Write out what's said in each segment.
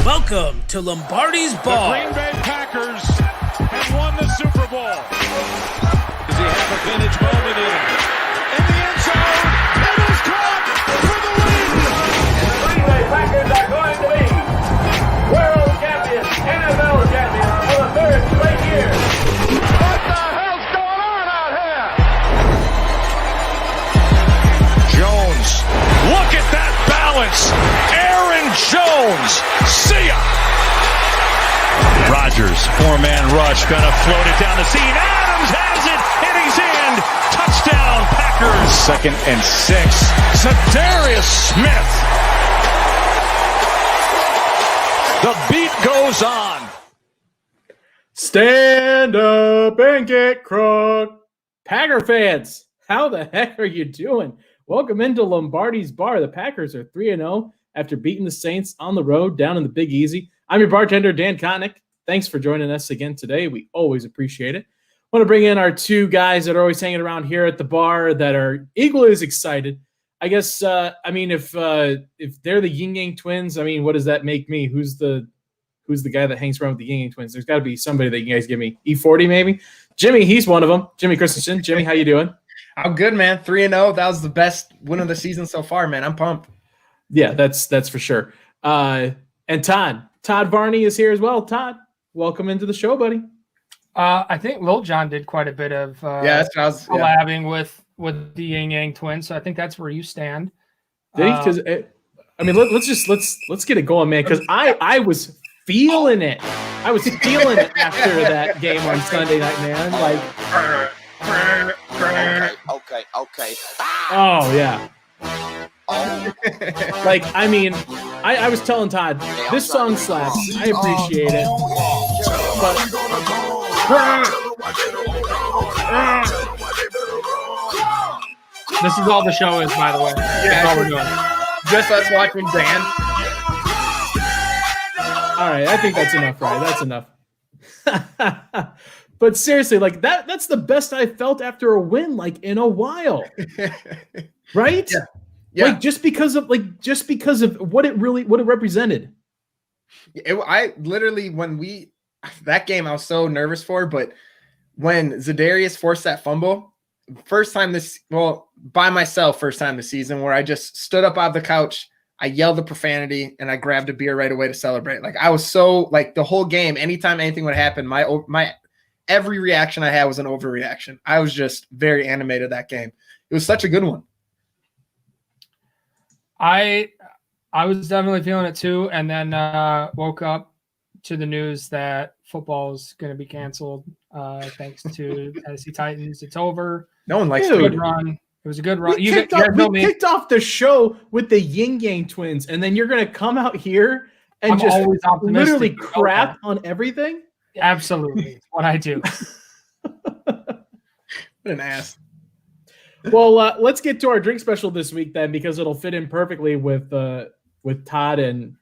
Welcome to Lombardi's Bar. The Green Bay Packers have won the Super Bowl. Does he have a vintage moment in it? In the end zone, it is caught for the win. The Green Bay Packers are going to be world champions, NFL champions for the third straight year. What the hell's going on out here? Jones, look at that balance. Aaron Jones, see ya. Rodgers, four-man rush, gonna float it down the seam. Adams has it, and he's in. Touchdown, Packers. 2nd and 6. Zadarius Smith. The beat goes on. Stand up and get crunk. Packer fans, how the heck are you doing? Welcome into Lombardi's Bar. The Packers are 3-0 after beating the Saints on the road down in the Big Easy. I'm your bartender, Dan Koenig. Thanks for joining us again today. We always appreciate it. I want to bring in our two guys that are always hanging around here at the bar that are equally as excited. I guess, if they're the Yin Yang Twins, what does that make me? Who's the guy that hangs around with the Yin Yang Twins? There's got to be somebody that you guys give me. E40 maybe? Jimmy, he's one of them. Jimmy Christensen. Jimmy, how you doing? I'm good, man. 3-0. That was the best win of the season so far, man. I'm pumped. Yeah, that's for sure. And Todd Varney is here as well. Todd, welcome into the show, buddy. I think Lil Jon did quite a bit of collabing with the Yin Yang Twins, so I think that's where you stand. Did he? Because let's get it going, man. Because I was feeling it. I was feeling it after that game on Sunday night, man. Okay. Oh yeah. I was telling Todd, this song slaps. I appreciate it. This is all the show is, by the way. Yeah, that's all we're doing. Just us watching Dan. All right, I think that's enough, right? That's enough. But seriously, that's the best I felt after a win, in a while. Right? Yeah. Just because of what it represented. I literally, that game I was so nervous for, but when Zadarius forced that fumble, first time this season, where I just stood up out of the couch, I yelled the profanity, and I grabbed a beer right away to celebrate. I was so, the whole game, anytime anything would happen, my every reaction I had was an overreaction. I was just very animated that game. It was such a good one. I was definitely feeling it too, and then woke up to the news that football's going to be canceled thanks to Tennessee Titans. It's over. No one likes a good run. It was a good run. We kicked off the show with the Yin Yang Twins, and then you're going to come out here and I'm just literally crap on everything? Absolutely. It's what I do. What an ass. Well, let's get to our drink special this week then, because it'll fit in perfectly with Todd and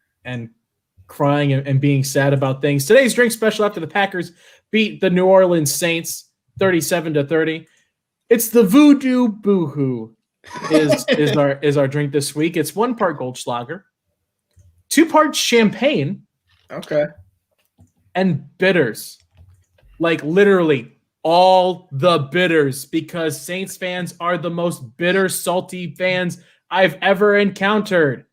crying and being sad about things. Today's drink special, after the Packers beat the New Orleans Saints 37-30, it's the Voodoo Boohoo is our drink this week. It's 1 part Goldschlager, 2 parts champagne, okay, and bitters. Literally all the bitters, because Saints fans are the most bitter, salty fans I've ever encountered.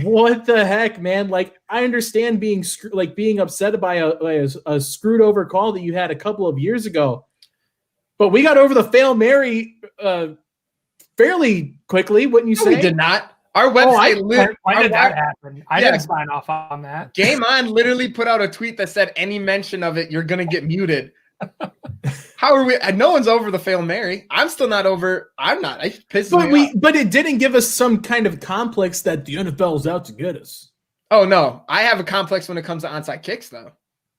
What the heck, man? I understand being upset by a screwed over call that you had a couple of years ago, but we got over the Fail Mary fairly quickly, wouldn't you say? We did not. Our website. When did that happen? I didn't sign off on that. Game On literally put out a tweet that said any mention of it, you're going to get muted. How are we? No one's over the Fail Mary. I'm still not over. I'm not. It pisses me off. But it didn't give us some kind of complex that the NFL is out to get us. Oh, no. I have a complex when it comes to onside kicks, though.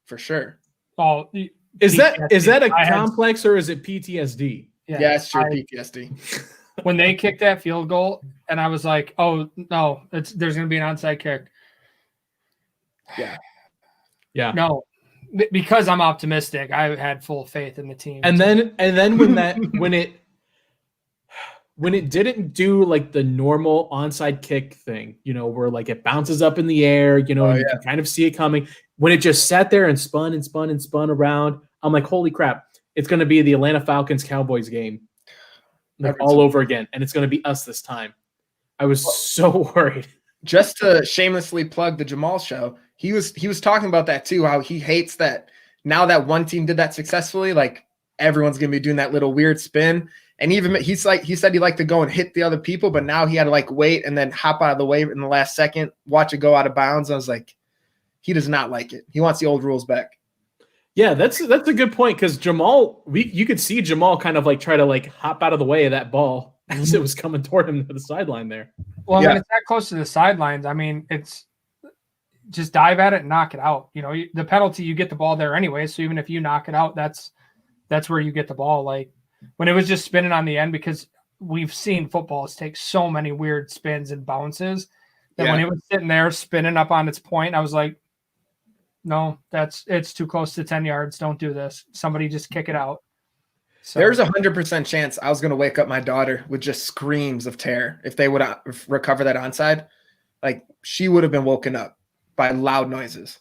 For sure. Oh, is that a complex or is it PTSD? Yeah, it's true. PTSD. When they kicked that field goal, and I was like, "Oh no, there's going to be an onside kick." Yeah. No, because I'm optimistic. I had full faith in the team. And then when it didn't do like the normal onside kick thing, where like it bounces up in the air, and you can kind of see it coming. When it just sat there and spun and spun and spun around, I'm like, holy crap, it's going to be the Atlanta Falcons Cowboys game all over again. And it's going to be us this time. I was so worried. Just to shamelessly plug the Jamal show, he was talking about that too, how he hates that now that one team did that successfully, like everyone's going to be doing that little weird spin. And even he said he liked to go and hit the other people, but now he had to like wait and then hop out of the way in the last second, watch it go out of bounds. I was like, he does not like it. He wants the old rules back. Yeah, that's a good point, because Jamal, you could see Jamal kind of like try to like hop out of the way of that ball as it was coming toward him to the sideline there. Well, when it's that close to the sidelines, I mean, it's just dive at it and knock it out. The penalty, you get the ball there anyway. So even if you knock it out, that's where you get the ball. Like when it was just spinning on the end, because we've seen footballs take so many weird spins and bounces that when it was sitting there spinning up on its point, I was like, no, it's too close to 10 yards. Don't do this. Somebody just kick it out. So, there's 100% chance I was going to wake up my daughter with just screams of terror if they would recover that onside. Like she would have been woken up by loud noises.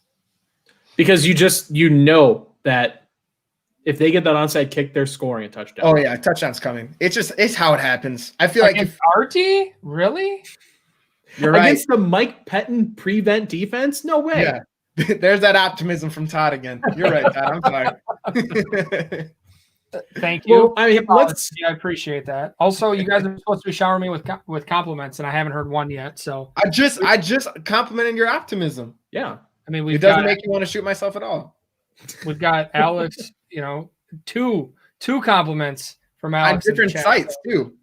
Because you know that if they get that onside kick, they're scoring a touchdown. Oh yeah, touchdown's coming. It's how it happens. I feel like if Artie, really? You're right. Against the Mike Pettin prevent defense? No way. Yeah. There's that optimism from Todd again. You're right, Todd. I'm sorry. Thank you. Well, I mean, I appreciate that. Also, you guys are supposed to be showering me with compliments, and I haven't heard one yet. So I just complimented your optimism. Yeah. I mean, it doesn't make you want to shoot myself at all. We've got Alex, two compliments from Alex on different sites too.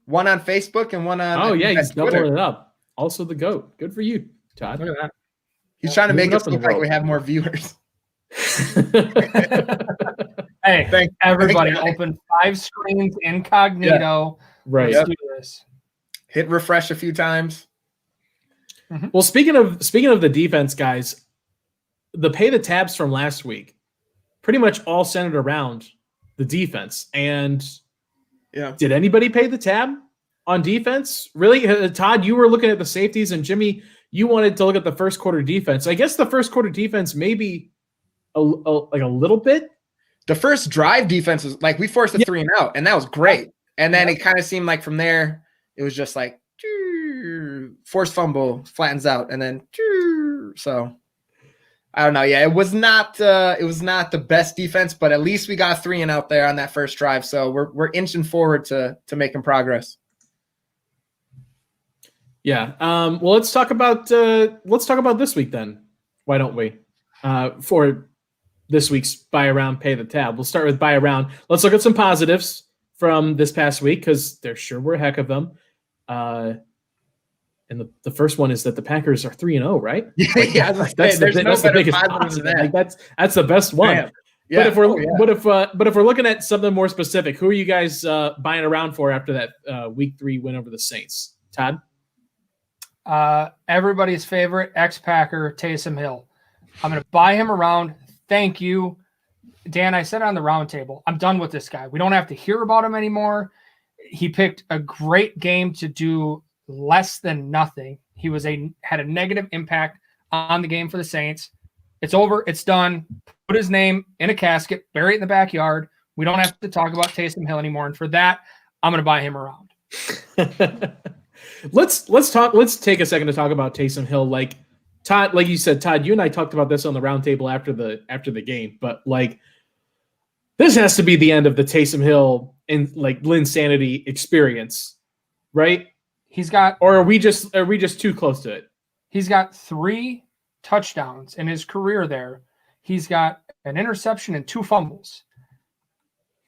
One on Facebook and one on. Oh yeah, he's Twitter. doubling it up. Also the GOAT. Good for you, Todd. Look at that. He's trying to make us look like we have more viewers. Hey, everybody, open 5 screens incognito. Yeah. Right. Let's do this. Hit refresh a few times. Mm-hmm. Well, speaking of the defense, guys, the pay the tabs from last week pretty much all centered around the defense. And did anybody pay the tab on defense? Really? Todd, you were looking at the safeties, and Jimmy, you wanted to look at the first quarter defense. I guess the first quarter defense maybe like a little bit. The first drive defense was like we forced a 3 and out, and that was great. And then it kind of seemed like from there it was just like forced fumble, flattens out, and then so I don't know. Yeah, it was not the best defense, but at least we got 3 and out there on that first drive. So we're inching forward to making progress. Yeah. Well, let's talk about this week then. Why don't we? For this week's buy around, pay the tab. We'll start with buy around. Let's look at some positives from this past week, because there sure were a heck of them. And the first one is that the Packers are 3-0, right? Yeah, that's the biggest positive. Like that's the best one. Man. Yeah. But if we're looking at something more specific, who are you guys buying around for after that week 3 win over the Saints? Todd? Everybody's favorite ex-Packer, Taysom Hill. I'm going to buy him around. Thank you. Dan, I said it on the round table, I'm done with this guy. We don't have to hear about him anymore. He picked a great game to do less than nothing. He had a negative impact on the game for the Saints. It's over. It's done. Put his name in a casket, bury it in the backyard. We don't have to talk about Taysom Hill anymore. And for that, I'm going to buy him around. Let's take a second to talk about Taysom Hill. Like Todd, like you said, Todd, you and I talked about this on the roundtable after the game, but like this has to be the end of the Taysom Hill and like Linsanity experience, right? Or are we just too close to it? He's got 3 touchdowns in his career there. He's got an interception and 2 fumbles.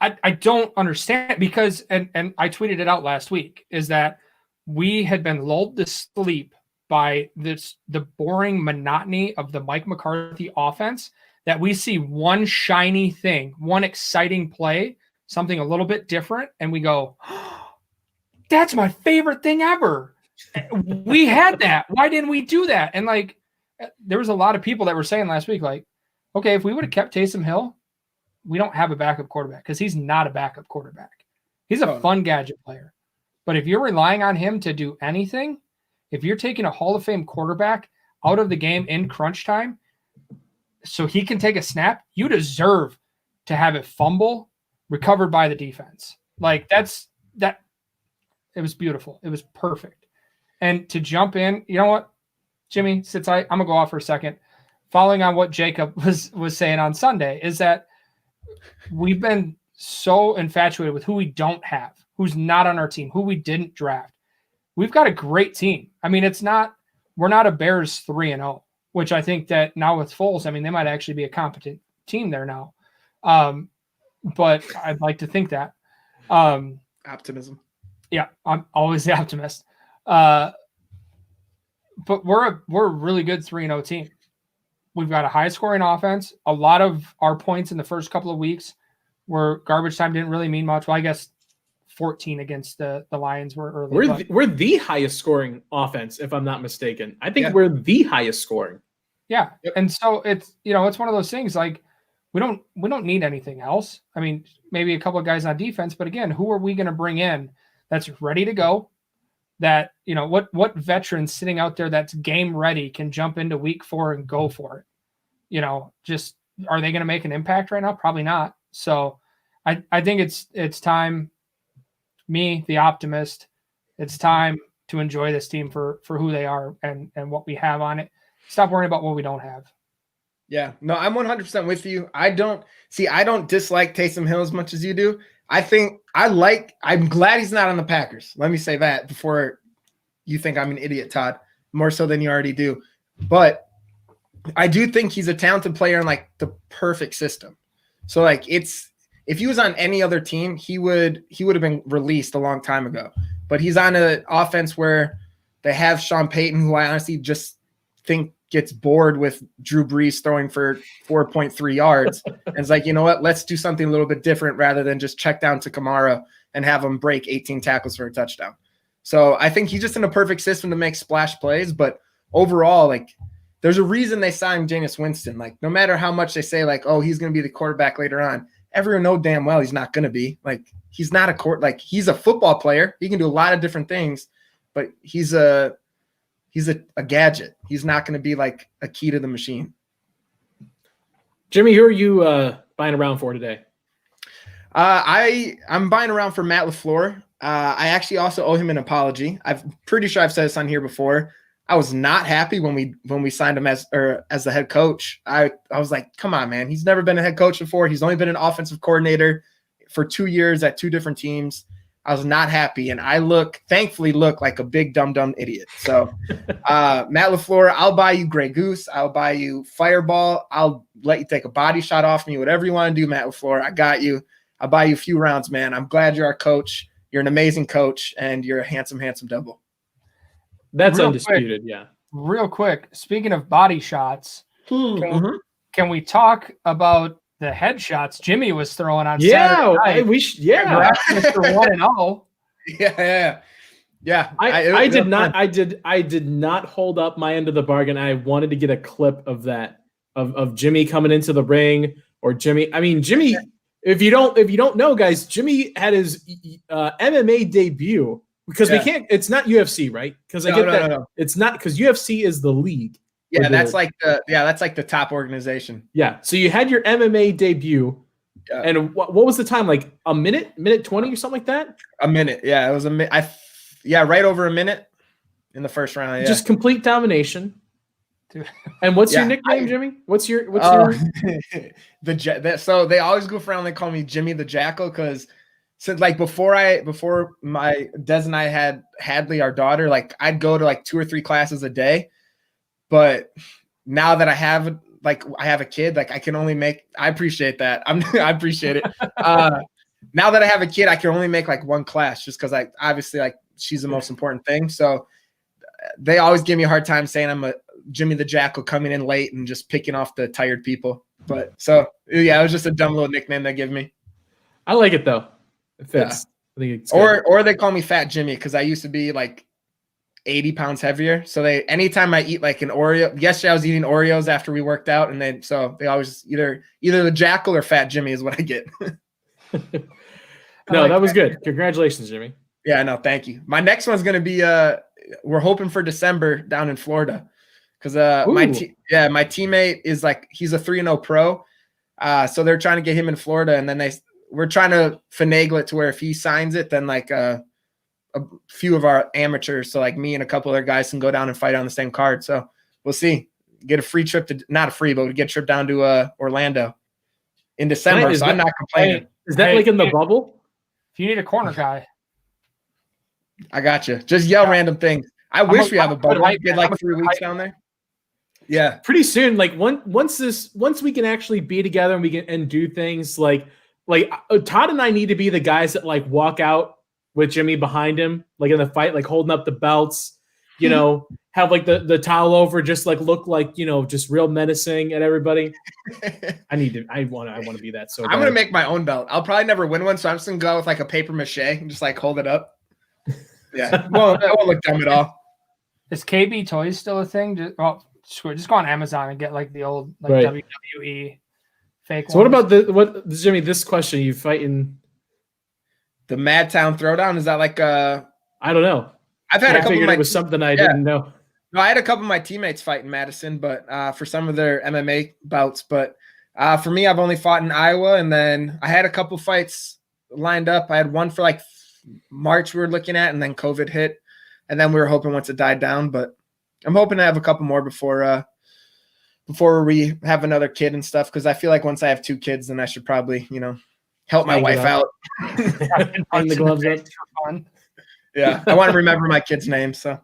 I don't understand, because and I tweeted it out last week, is that we had been lulled to sleep by the boring monotony of the Mike McCarthy offense, that we see one shiny thing, one exciting play, something a little bit different, and we go, oh, that's my favorite thing ever. We had that. Why didn't we do that? And like, there was a lot of people that were saying last week, like, okay, if we would have kept Taysom Hill, we don't have a backup quarterback, because he's not a backup quarterback. He's a fun gadget player. But if you're relying on him to do anything, if you're taking a Hall of Fame quarterback out of the game in crunch time so he can take a snap, you deserve to have it fumble recovered by the defense. Like that. It was beautiful. It was perfect. And to jump in, you know what, Jimmy, since I'm going to go off for a second, following on what Jacob was saying on Sunday, is that we've been so infatuated with who we don't have, who's not on our team, who we didn't draft. We've got a great team. I mean, we're not a Bears 3-0, which I think that now with Foles, I mean, they might actually be a competent team there now. But I'd like to think that. Optimism. Yeah, I'm always the optimist. But we're a really good 3-0 team. We've got a high-scoring offense. A lot of our points in the first couple of weeks where garbage time didn't really mean much. Well, I guess 14 against the Lions were early. We're the highest scoring offense, if I'm not mistaken. I think we're the highest scoring. Yeah, and so it's it's one of those things like we don't need anything else. I mean, maybe a couple of guys on defense, but again, who are we going to bring in that's ready to go? That what veteran sitting out there that's game ready can jump into week 4 and go for it? Just are they going to make an impact right now? Probably not. So I think it's time. Me, the optimist, it's time to enjoy this team for who they are and what we have on it. Stop worrying about what we don't have. Yeah, no, I'm 100% with you. I don't dislike Taysom Hill as much as you do. I'm glad he's not on the Packers. Let me say that before you think I'm an idiot, Todd, more so than you already do. But I do think he's a talented player in like the perfect system. So like if he was on any other team, he would have been released a long time ago. But he's on an offense where they have Sean Payton, who I honestly just think gets bored with Drew Brees throwing for 4.3 yards. And it's like, you know what? Let's do something a little bit different rather than just check down to Kamara and have him break 18 tackles for a touchdown. So I think he's just in a perfect system to make splash plays. But overall, like, there's a reason they signed Jameis Winston. Like, no matter how much they say, like, oh, he's going to be the quarterback later on, everyone knows damn well he's not going to be. Like, he's not he's a football player. He can do a lot of different things, but he's a gadget. He's not going to be like a key to the machine. Jimmy, who are you buying around for today? I'm buying around for Matt LaFleur. I actually also owe him an apology. I'm pretty sure I've said this on here before. I was not happy when we signed him as the head coach. I was like, come on, man. He's never been a head coach before. He's only been an offensive coordinator for 2 years at 2 different teams. I was not happy, and I thankfully look like a big dumb idiot. So, Matt LaFleur, I'll buy you Grey Goose. I'll buy you Fireball. I'll let you take a body shot off me, whatever you want to do, Matt LaFleur. I got you. I'll buy you a few rounds, man. I'm glad you're our coach. You're an amazing coach, and you're a handsome devil. That's undisputed, yeah. Real quick, speaking of body shots, can we talk about the headshots Jimmy was throwing on Saturday night? Mr. 1-0. Yeah. I did not hold up my end of the bargain. I wanted to get a clip of that of Jimmy coming into the ring, or Jimmy. I mean, Jimmy. If you don't know, guys, Jimmy had his MMA debut because we can't. It's not UFC, right? Because No. It's not, because UFC is the league. Yeah, that's like the top organization. Yeah. So you had your MMA debut, and what was the time? Like a minute 20 or something like that? A minute. Yeah, it was a minute. Right over a minute in the first round. Yeah. Just complete domination. And what's your nickname, Jimmy? What's your So they always goof around. They call me Jimmy the Jackal because since like before my Des and I had Hadley, our daughter, like I'd go to like 2 or 3 classes a day. But now that I have a kid, like I can only make. I appreciate that. I appreciate it. Now that I have a kid, I can only make like 1 class just because obviously like she's the most important thing. So they always give me a hard time saying I'm a Jimmy the Jackal coming in late and just picking off the tired people. But so yeah, it was just a dumb little nickname they give me. I like it though. It fits. I think it's good. Or they call me Fat Jimmy because I used to be like 80 pounds heavier. So anytime I eat like an Oreo, yesterday I was eating Oreos after we worked out, and they always either the Jackal or Fat Jimmy is what I get. No, that was good. Congratulations, Jimmy. Yeah, no, thank you. My next one's gonna be we're hoping for December down in Florida. Because my teammate is like, he's a 3-0 pro. So they're trying to get him in Florida, and then we're trying to finagle it to where if he signs it, then like a few of our amateurs, so like me and a couple other guys, can go down and fight on the same card. So we'll see. Get a free trip to, not a free, but we get a trip down to Orlando in December. So I'm not complaining. Is that like in the bubble? If you need a corner guy, I got you. Just yell random things. I wish we have a bubble. We get like 3 weeks down there. Yeah, pretty soon. Like once we can actually be together and we can do things like Todd and I need to be the guys that like walk out with Jimmy behind him, like in the fight, like holding up the belts, you know, have like the towel over, just like look like, you know, just real menacing at everybody. I want to be that. So I'm gonna make my own belt. I'll probably never win one, so I'm just gonna go out with like a paper mache and just like hold it up. Yeah, well, that won't look dumb at all. Is KB Toys still a thing? Just go on Amazon and get like the old like WWE fake. So ones. What about Jimmy? This question, you fighting the Madtown Throwdown? Is that like I don't know. I've had a couple of my, it was something I didn't know. No, I had a couple of my teammates fight in Madison, but for some of their MMA bouts. But for me, I've only fought in Iowa, and then I had a couple fights lined up. I had one for like March we were looking at, and then COVID hit, and then we were hoping once it died down. But I'm hoping to have a couple more before we have another kid and stuff, because I feel like once I have 2 kids, then I should probably, you know, help my wife out. Hang the gloves up. Fun. Yeah, I want to remember my kid's name. So,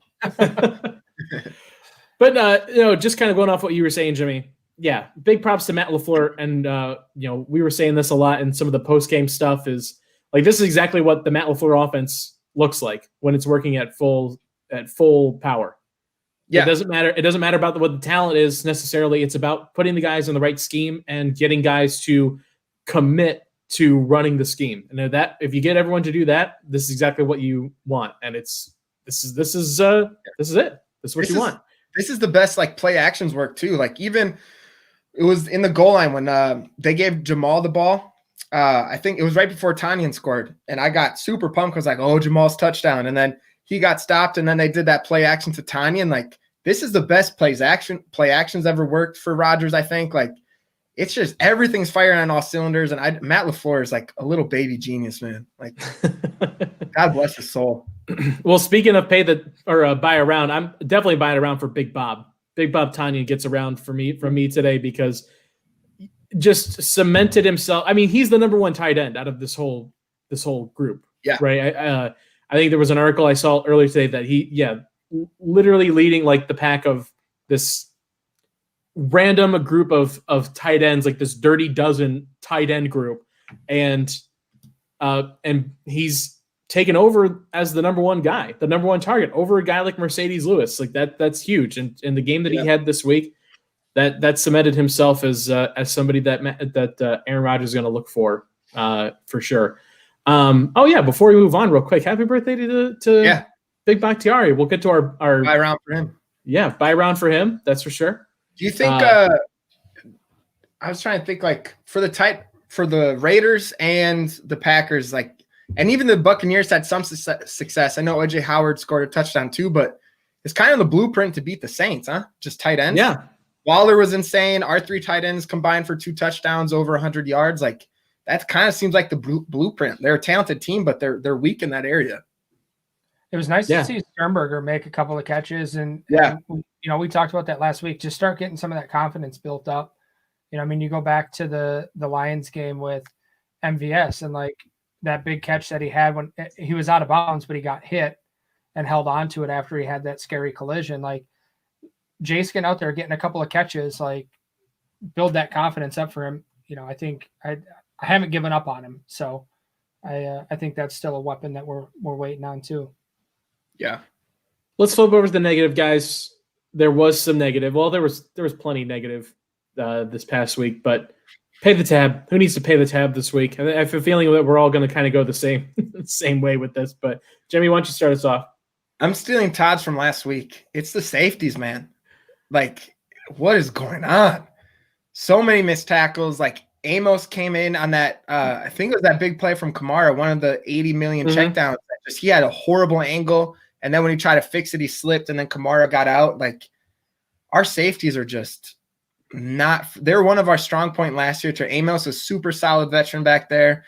but you know, just kind of going off what you were saying, Jimmy. Yeah, big props to Matt LaFleur, and you know, we were saying this a lot in some of the post game stuff. Is like this is exactly what the Matt LaFleur offense looks like when it's working at full power. Yeah, it doesn't matter. It doesn't matter about what the talent is necessarily. It's about putting the guys in the right scheme and getting guys to commit to running the scheme. And that if you get everyone to do that, this is exactly what you want. And this is it. This is what you want. This is the best like play actions work too. Like even it was in the goal line when they gave Jamal the ball. I think it was right before Tanyan scored, and I got super pumped because like, oh, Jamal's touchdown, and then he got stopped, and then they did that play action to Tanyan. Like this is the best play actions ever worked for Rodgers. I think like. It's just everything's firing on all cylinders, and Matt LaFleur is like a little baby genius, man. Like, God bless his soul. Well, speaking of buy around, I'm definitely buying around for Big Bob. Big Bob Tanyan gets around from me today because just cemented himself. I mean, he's the number 1 tight end out of this whole group. Yeah, right. I think there was an article I saw earlier today that he literally leading like the pack of this random group of tight ends, like this dirty dozen tight end group, and he's taken over as the number 1 guy, the number 1 target over a guy like Mercedes Lewis. Like that's huge. And in the game that he had this week, that cemented himself as somebody that Aaron Rodgers is going to look for sure. Before we move on real quick, happy birthday to Big Bakhtiari. We'll get to our buy round for him. Yeah, buy round for him. That's for sure. Do you think I was trying to think like for the Raiders and the Packers, like, and even the Buccaneers had some success. I know OJ Howard scored a touchdown too, but it's kind of the blueprint to beat the Saints, huh? Just tight ends. Yeah. Waller was insane. Our 3 tight ends combined for 2 touchdowns, over 100 yards. Like that kind of seems like the blueprint. They're a talented team, but they're weak in that area. It was nice to see Sternberger make a couple of catches, and you know, we talked about that last week. Just start getting some of that confidence built up. You know, I mean, you go back to the Lions game with MVS and like that big catch that he had when he was out of bounds, but he got hit and held on to it after he had that scary collision. Like Jace getting out there, getting a couple of catches, like build that confidence up for him. You know, I think I haven't given up on him, so I think that's still a weapon that we're waiting on too. Yeah. Let's flip over to the negative, guys. There was some negative. Well, there was plenty negative this past week, but pay the tab. Who needs to pay the tab this week? I have a feeling that we're all going to kind of go the same way with this. But Jimmy, why don't you start us off? I'm stealing Todd's from last week. It's the safeties, man. Like, what is going on? So many missed tackles. Like Amos came in on that. I think it was that big play from Kamara, one of the 80 million checkdowns. Just he had a horrible angle, and then when he tried to fix it, he slipped, and then Kamara got out. Like our safeties are just not. They're one of our strong point last year. To Amos, a super solid veteran back there.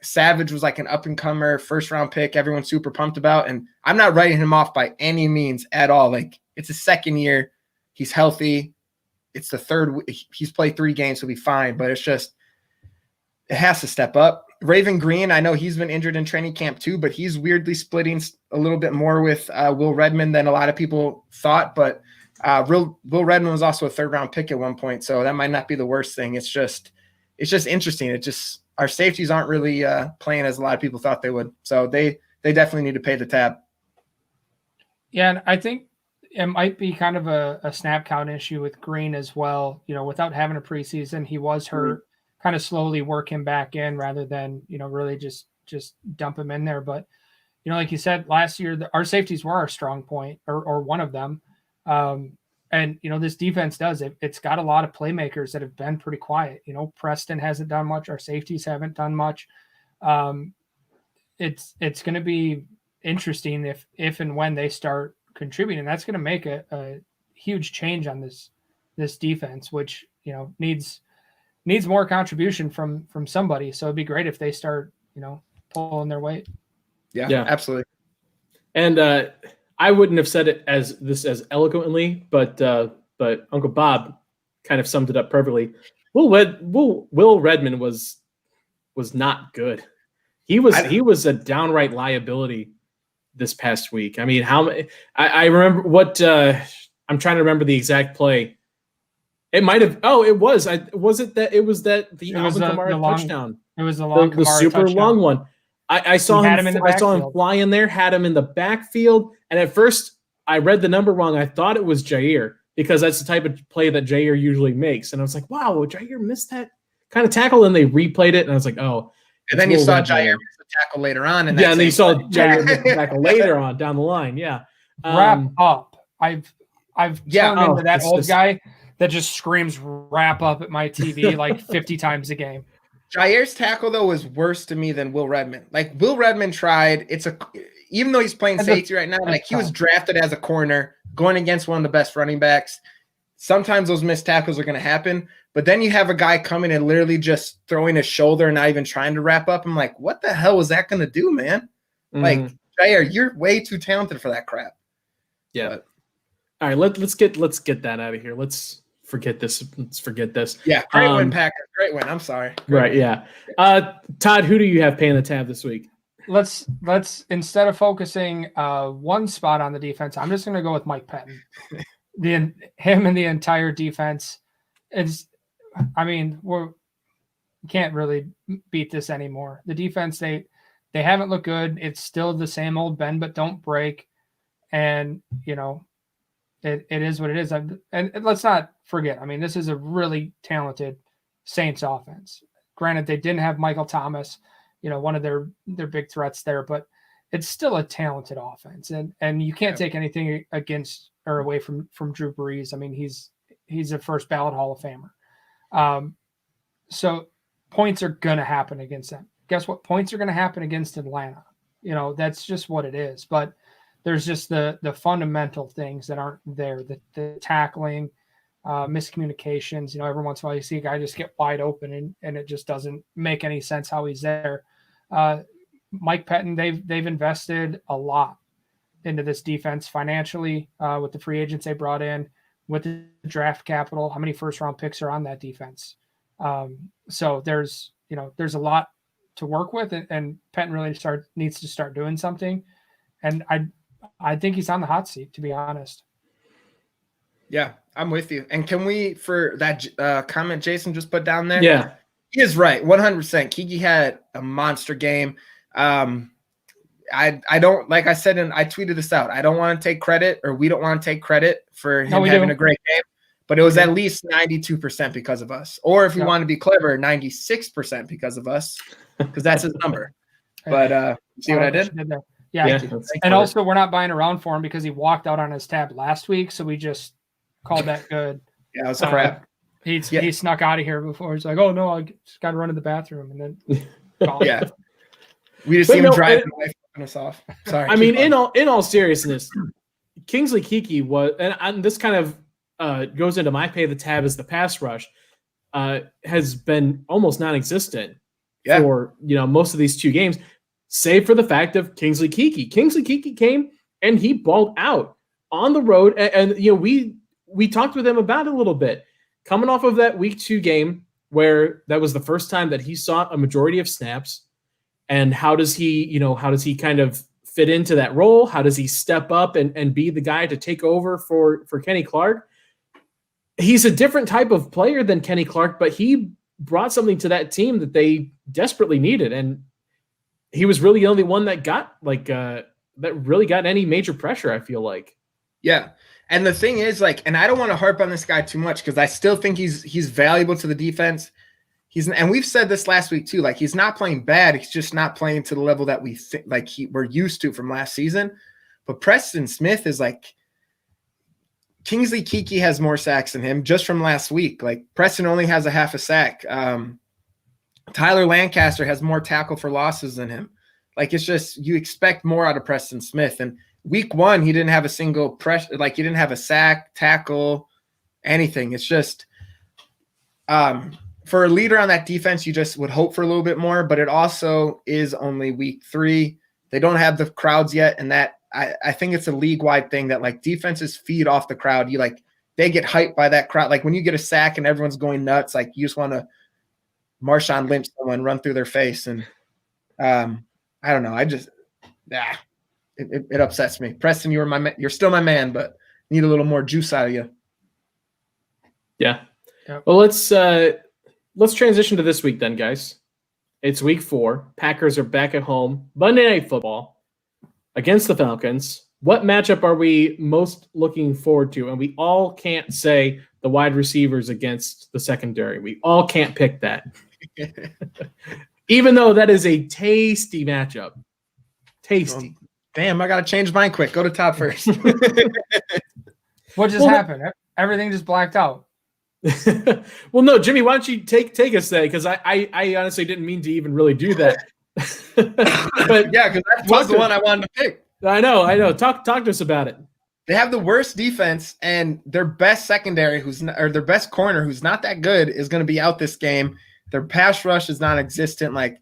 Savage was like an up and comer, first round pick. Everyone's super pumped about, and I'm not writing him off by any means at all. Like it's his second year, he's healthy. It's the third. He's played 3 games, he'll be fine. But it's just, it has to step up. Raven Green, I know he's been injured in training camp too, but he's weirdly splitting a little bit more with Will Redmond than a lot of people thought. But Will Redmond was also a 3rd round pick at one point, so that might not be the worst thing. It's just interesting. It just, our safeties aren't really playing as a lot of people thought they would. So they definitely need to pay the tab. Yeah, and I think it might be kind of a snap count issue with Green as well. You know, without having a preseason, he was hurt. Kind of slowly work him back in rather than, you know, really just dump him in there. But, you know, like you said, last year, our safeties were our strong point or one of them. And, you know, this defense it's got a lot of playmakers that have been pretty quiet. You know, Preston hasn't done much. Our safeties haven't done much. It's going to be interesting if and when they start contributing. That's going to make a huge change on this defense, which, you know, needs more contribution from somebody. So it'd be great if they start, you know, pulling their weight. Yeah, absolutely. And I wouldn't have said it as eloquently, but Uncle Bob kind of summed it up perfectly. Will Redmond was not good. He was a downright liability this past week. I mean, I remember what I'm trying to remember the exact play. It might have. Oh, it was. The Alvin Kamara touchdown. It was the long, the super touchdown. long one. I saw him. I saw him fly in there. Had him in the backfield, and at first I read the number wrong. I thought it was Jair because that's the type of play that Jair usually makes, and I was like, "Wow, Jair missed that kind of tackle." And they replayed it, and I was like, "Oh." And then you saw Jair miss the tackle later on, and then you saw Jair miss the tackle later on down the line. Yeah, wrap up. I've turned into that old guy that just screams "wrap up" at my TV like 50 times a game. Jair's tackle though was worse to me than Will Redmond. Like Will Redmond tried. Even though he's playing safety right now, like he was drafted as a corner, going against one of the best running backs. Sometimes those missed tackles are going to happen, but then you have a guy coming and literally just throwing his shoulder and not even trying to wrap up. I'm like, what the hell was that going to do, man? Like Jair, you're way too talented for that crap. Yeah. But, all right, let's get that out of here. Let's forget this. Yeah, great win, Packers. Great win. I'm sorry. Right, yeah. Todd, who do you have paying the tab this week? Let's instead of focusing one spot on the defense, I'm just going to go with Mike Pettin. Him and the entire defense. We can't really beat this anymore. The defense, they haven't looked good. It's still the same old bend but don't break, and you know. It is what it is. And let's not forget, I mean, this is a really talented Saints offense. Granted, they didn't have Michael Thomas, you know, one of their big threats there, but it's still a talented offense. And you can't take anything against or away from Drew Brees. I mean, he's a first ballot Hall of Famer. So points are going to happen against them. Guess what? Points are going to happen against Atlanta. You know, that's just what it is. But there's just the fundamental things that aren't there, the tackling, miscommunications. You know, every once in a while you see a guy just get wide open and it just doesn't make any sense how he's there. Mike Pettin, they've invested a lot into this defense financially with the free agents they brought in, with the draft capital. How many first round picks are on that defense? So there's a lot to work with, and Pettin really needs to start doing something. And I think he's on the hot seat, to be honest. Yeah, I'm with you. And can we, for that comment Jason just put down there? Yeah. He is right, 100%. Kiki had a monster game. I don't, like I said, and I tweeted this out, I don't want to take credit, or we don't want to take credit for him having a great game, but it was at least 92% because of us. Or if we want to be clever, 96% because of us, because that's his number. But see what I did? Yeah. And also, we're not buying around for him because he walked out on his tab last week, so we just called that good. Yeah, it was crap. He snuck out of here before. He's like, oh no, I just got to run to the bathroom, and then Yeah. We just see him driving away, flipping us off. Sorry. I mean, in all seriousness, Kingsley Keke was, and this kind of goes into my pay the tab as the pass rush, has been almost non-existent for most of these 2 games, save for the fact of Kingsley Keke. Kingsley Keke came and he balled out on the road, and we talked with him about it a little bit, coming off of that week 2 game where that was the first time that he saw a majority of snaps. And how does he kind of fit into that role? How does he step up and be the guy to take over for Kenny Clark? He's a different type of player than Kenny Clark, but he brought something to that team that they desperately needed. And he was really the only one that got that really got any major pressure, I feel like. Yeah. And the thing is, and I don't want to harp on this guy too much because I still think he's valuable to the defense. And we've said this last week too, he's not playing bad. He's just not playing to the level that we think we're used to from last season. But Preston Smith is Kingsley Keke has more sacks than him just from last week. Preston only has a half a sack. Tyler Lancaster has more tackle for losses than him. It's just, you expect more out of Preston Smith. And week 1, he didn't have a single pressure, he didn't have a sack, tackle, anything. It's just, for a leader on that defense, you just would hope for a little bit more, but it also is only week 3. They don't have the crowds yet, and that I think it's a league-wide thing that defenses feed off the crowd. They get hyped by that crowd. When you get a sack and everyone's going nuts, you just want to Marshawn Lynch someone, run through their face, and I don't know. It upsets me. Preston, you're still my man, but need a little more juice out of you. Yeah. Well, let's transition to this week then, guys. It's week 4. Packers are back at home. Monday Night Football against the Falcons. What matchup are we most looking forward to? And we all can't say the wide receivers against the secondary. We all can't pick that. Even though that is a tasty matchup. Tasty. Damn, I got to change mine quick. Go to Todd first. What just happened? Everything just blacked out. Well, no, Jimmy, why don't you take us there? Because I honestly didn't mean to even really do that. But yeah, because that was the one I wanted to pick. I know. Talk to us about it. They have the worst defense, and their best secondary, their best corner, who's not that good, is going to be out this game. Their pass rush is non-existent.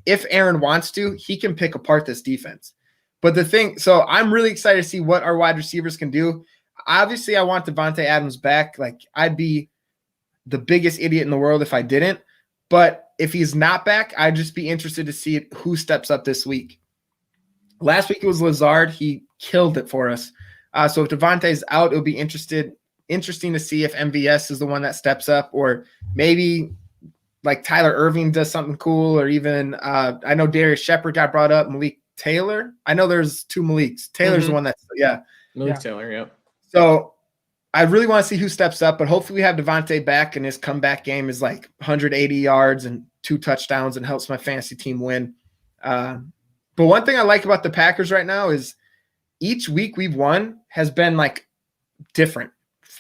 If Aaron wants to, he can pick apart this defense. But so I'm really excited to see what our wide receivers can do. Obviously, I want Davante Adams back. I'd be the biggest idiot in the world if I didn't. But if he's not back, I'd just be interested to see who steps up this week. Last week it was Lazard. He killed it for us. So if Davante's out, it'll be interesting to see if MVS is the one that steps up, or maybe Tyler Irving does something cool, or even I know Darius Shepard got brought up, Malik Taylor. I know there's 2 Maliks. Taylor's the one Malik Taylor, yeah. So I really want to see who steps up, but hopefully we have Davante back, and his comeback game is 180 yards and 2 touchdowns and helps my fantasy team win. But one thing I like about the Packers right now is each week we've won has been different.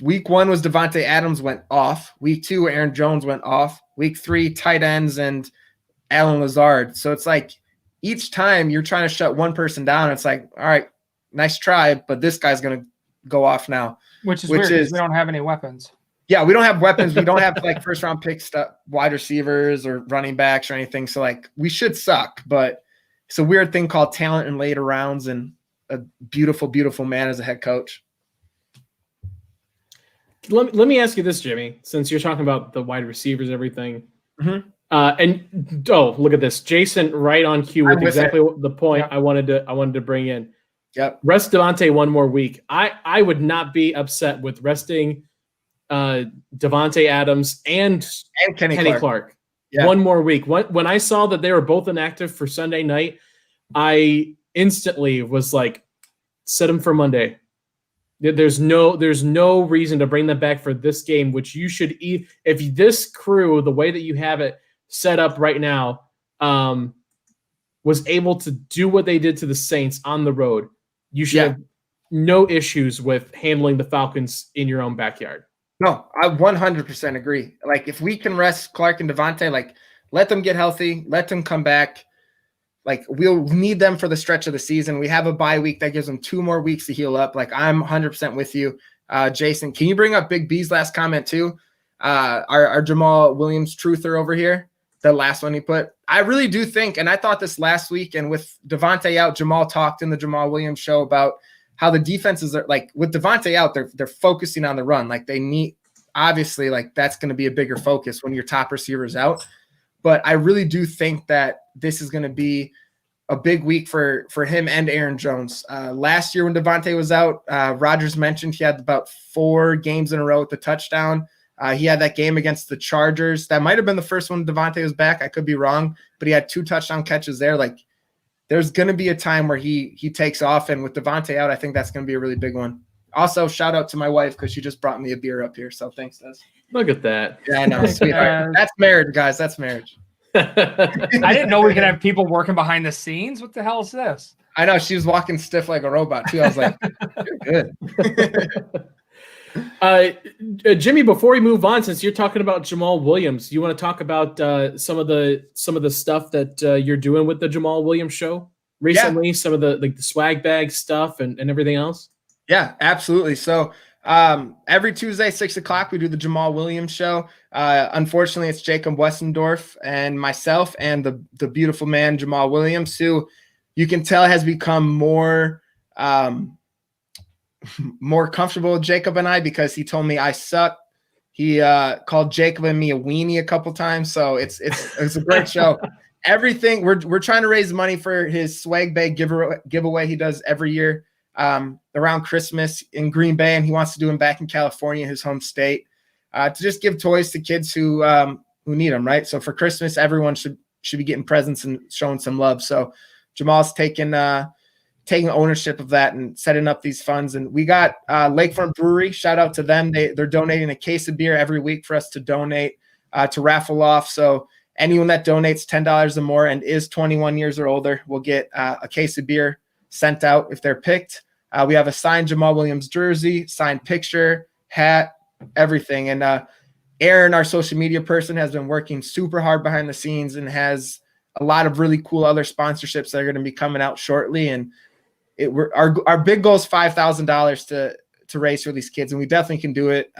Week 1 was Davante Adams went off. Week 2, Aaron Jones went off. Week 3, tight ends and Alan Lazard. So it's each time you're trying to shut one person down, it's all right, nice try, but this guy's going to go off now. Which is weird because we don't have any weapons. Yeah, we don't have weapons. We don't have first-round picks, wide receivers or running backs or anything. So we should suck, but it's a weird thing called talent in later rounds, and a beautiful, beautiful man as a head coach. Let me ask you this, Jimmy, since you're talking about the wide receivers, everything. Mm-hmm. Look at this, Jason, right on cue with exactly the point I wanted to bring in. Yep. Rest Devontae one more week. I would not be upset with resting Davante Adams and Kenny Clark. Yeah. One more week. When I saw that they were both inactive for Sunday night, I instantly was set them for Monday. There's no reason to bring them back for this game, which you should eat. If this crew, the way that you have it set up right now, was able to do what they did to the Saints on the road, you should have no issues with handling the Falcons in your own backyard. No, I 100% agree. Like, if we can rest Clark and Devontae, like, let them get healthy, let them come back. Like, we'll need them for the stretch of the season. We have a bye week that gives them 2 more weeks to heal up. Like, I'm 100% with you. Jason, can you bring up Big B's last comment too? Our Jamal Williams truther over here, the last one he put. I really do think, and I thought this last week, and with Devontae out, Jamal talked in the Jamal Williams show about how the defenses are, like, with Devontae out, they're focusing on the run. Like, they need, obviously, like, that's going to be a bigger focus when your top receiver's out. But I really do think that this is going to be a big week for him and Aaron Jones. Last year when Devontae was out, Rodgers mentioned he had about 4 games in a row with the touchdown. He had that game against the Chargers. That might have been the first one Devontae was back. I could be wrong, but he had 2 touchdown catches there. Like, there's going to be a time where he takes off, and with Devontae out, I think that's going to be a really big one. Also, shout out to my wife because she just brought me a beer up here. So thanks, Des. Look at that. Yeah, I know. Sweetheart. That's marriage, guys. That's marriage. I didn't know we could have people working behind the scenes. What the hell is this? I know. She was walking stiff like a robot, too. I was like, you're good. Jimmy, before we move on, since you're talking about Jamal Williams, you want to talk about some of the stuff that you're doing with the Jamal Williams show recently? Yeah. Some of the swag bag stuff and everything else? Yeah, absolutely. So every Tuesday, 6:00, we do the Jamal Williams show. Unfortunately, it's Jacob Westendorf and myself and the beautiful man, Jamal Williams, who you can tell has become more comfortable with Jacob and I because he told me I suck. He called Jacob and me a weenie a couple times. So it's a great show. Everything we're trying to raise money for his swag bag giveaway he does every year around Christmas in Green Bay, and he wants to do them back in California, his home state, to just give toys to kids who need them, right? So for Christmas, everyone should be getting presents and showing some love. So Jamal's taking ownership of that and setting up these funds. And we got Lakefront Brewery. Shout out to them. They're donating a case of beer every week for us to donate to raffle off. So anyone that donates $10 or more and is 21 years or older will get a case of beer sent out if they're picked. We have a signed Jamal Williams jersey, signed picture, hat, everything. And Aaron, our social media person, has been working super hard behind the scenes and has a lot of really cool other sponsorships that are going to be coming out shortly. And our big goal is $5,000 to raise for these kids, and we definitely can do it.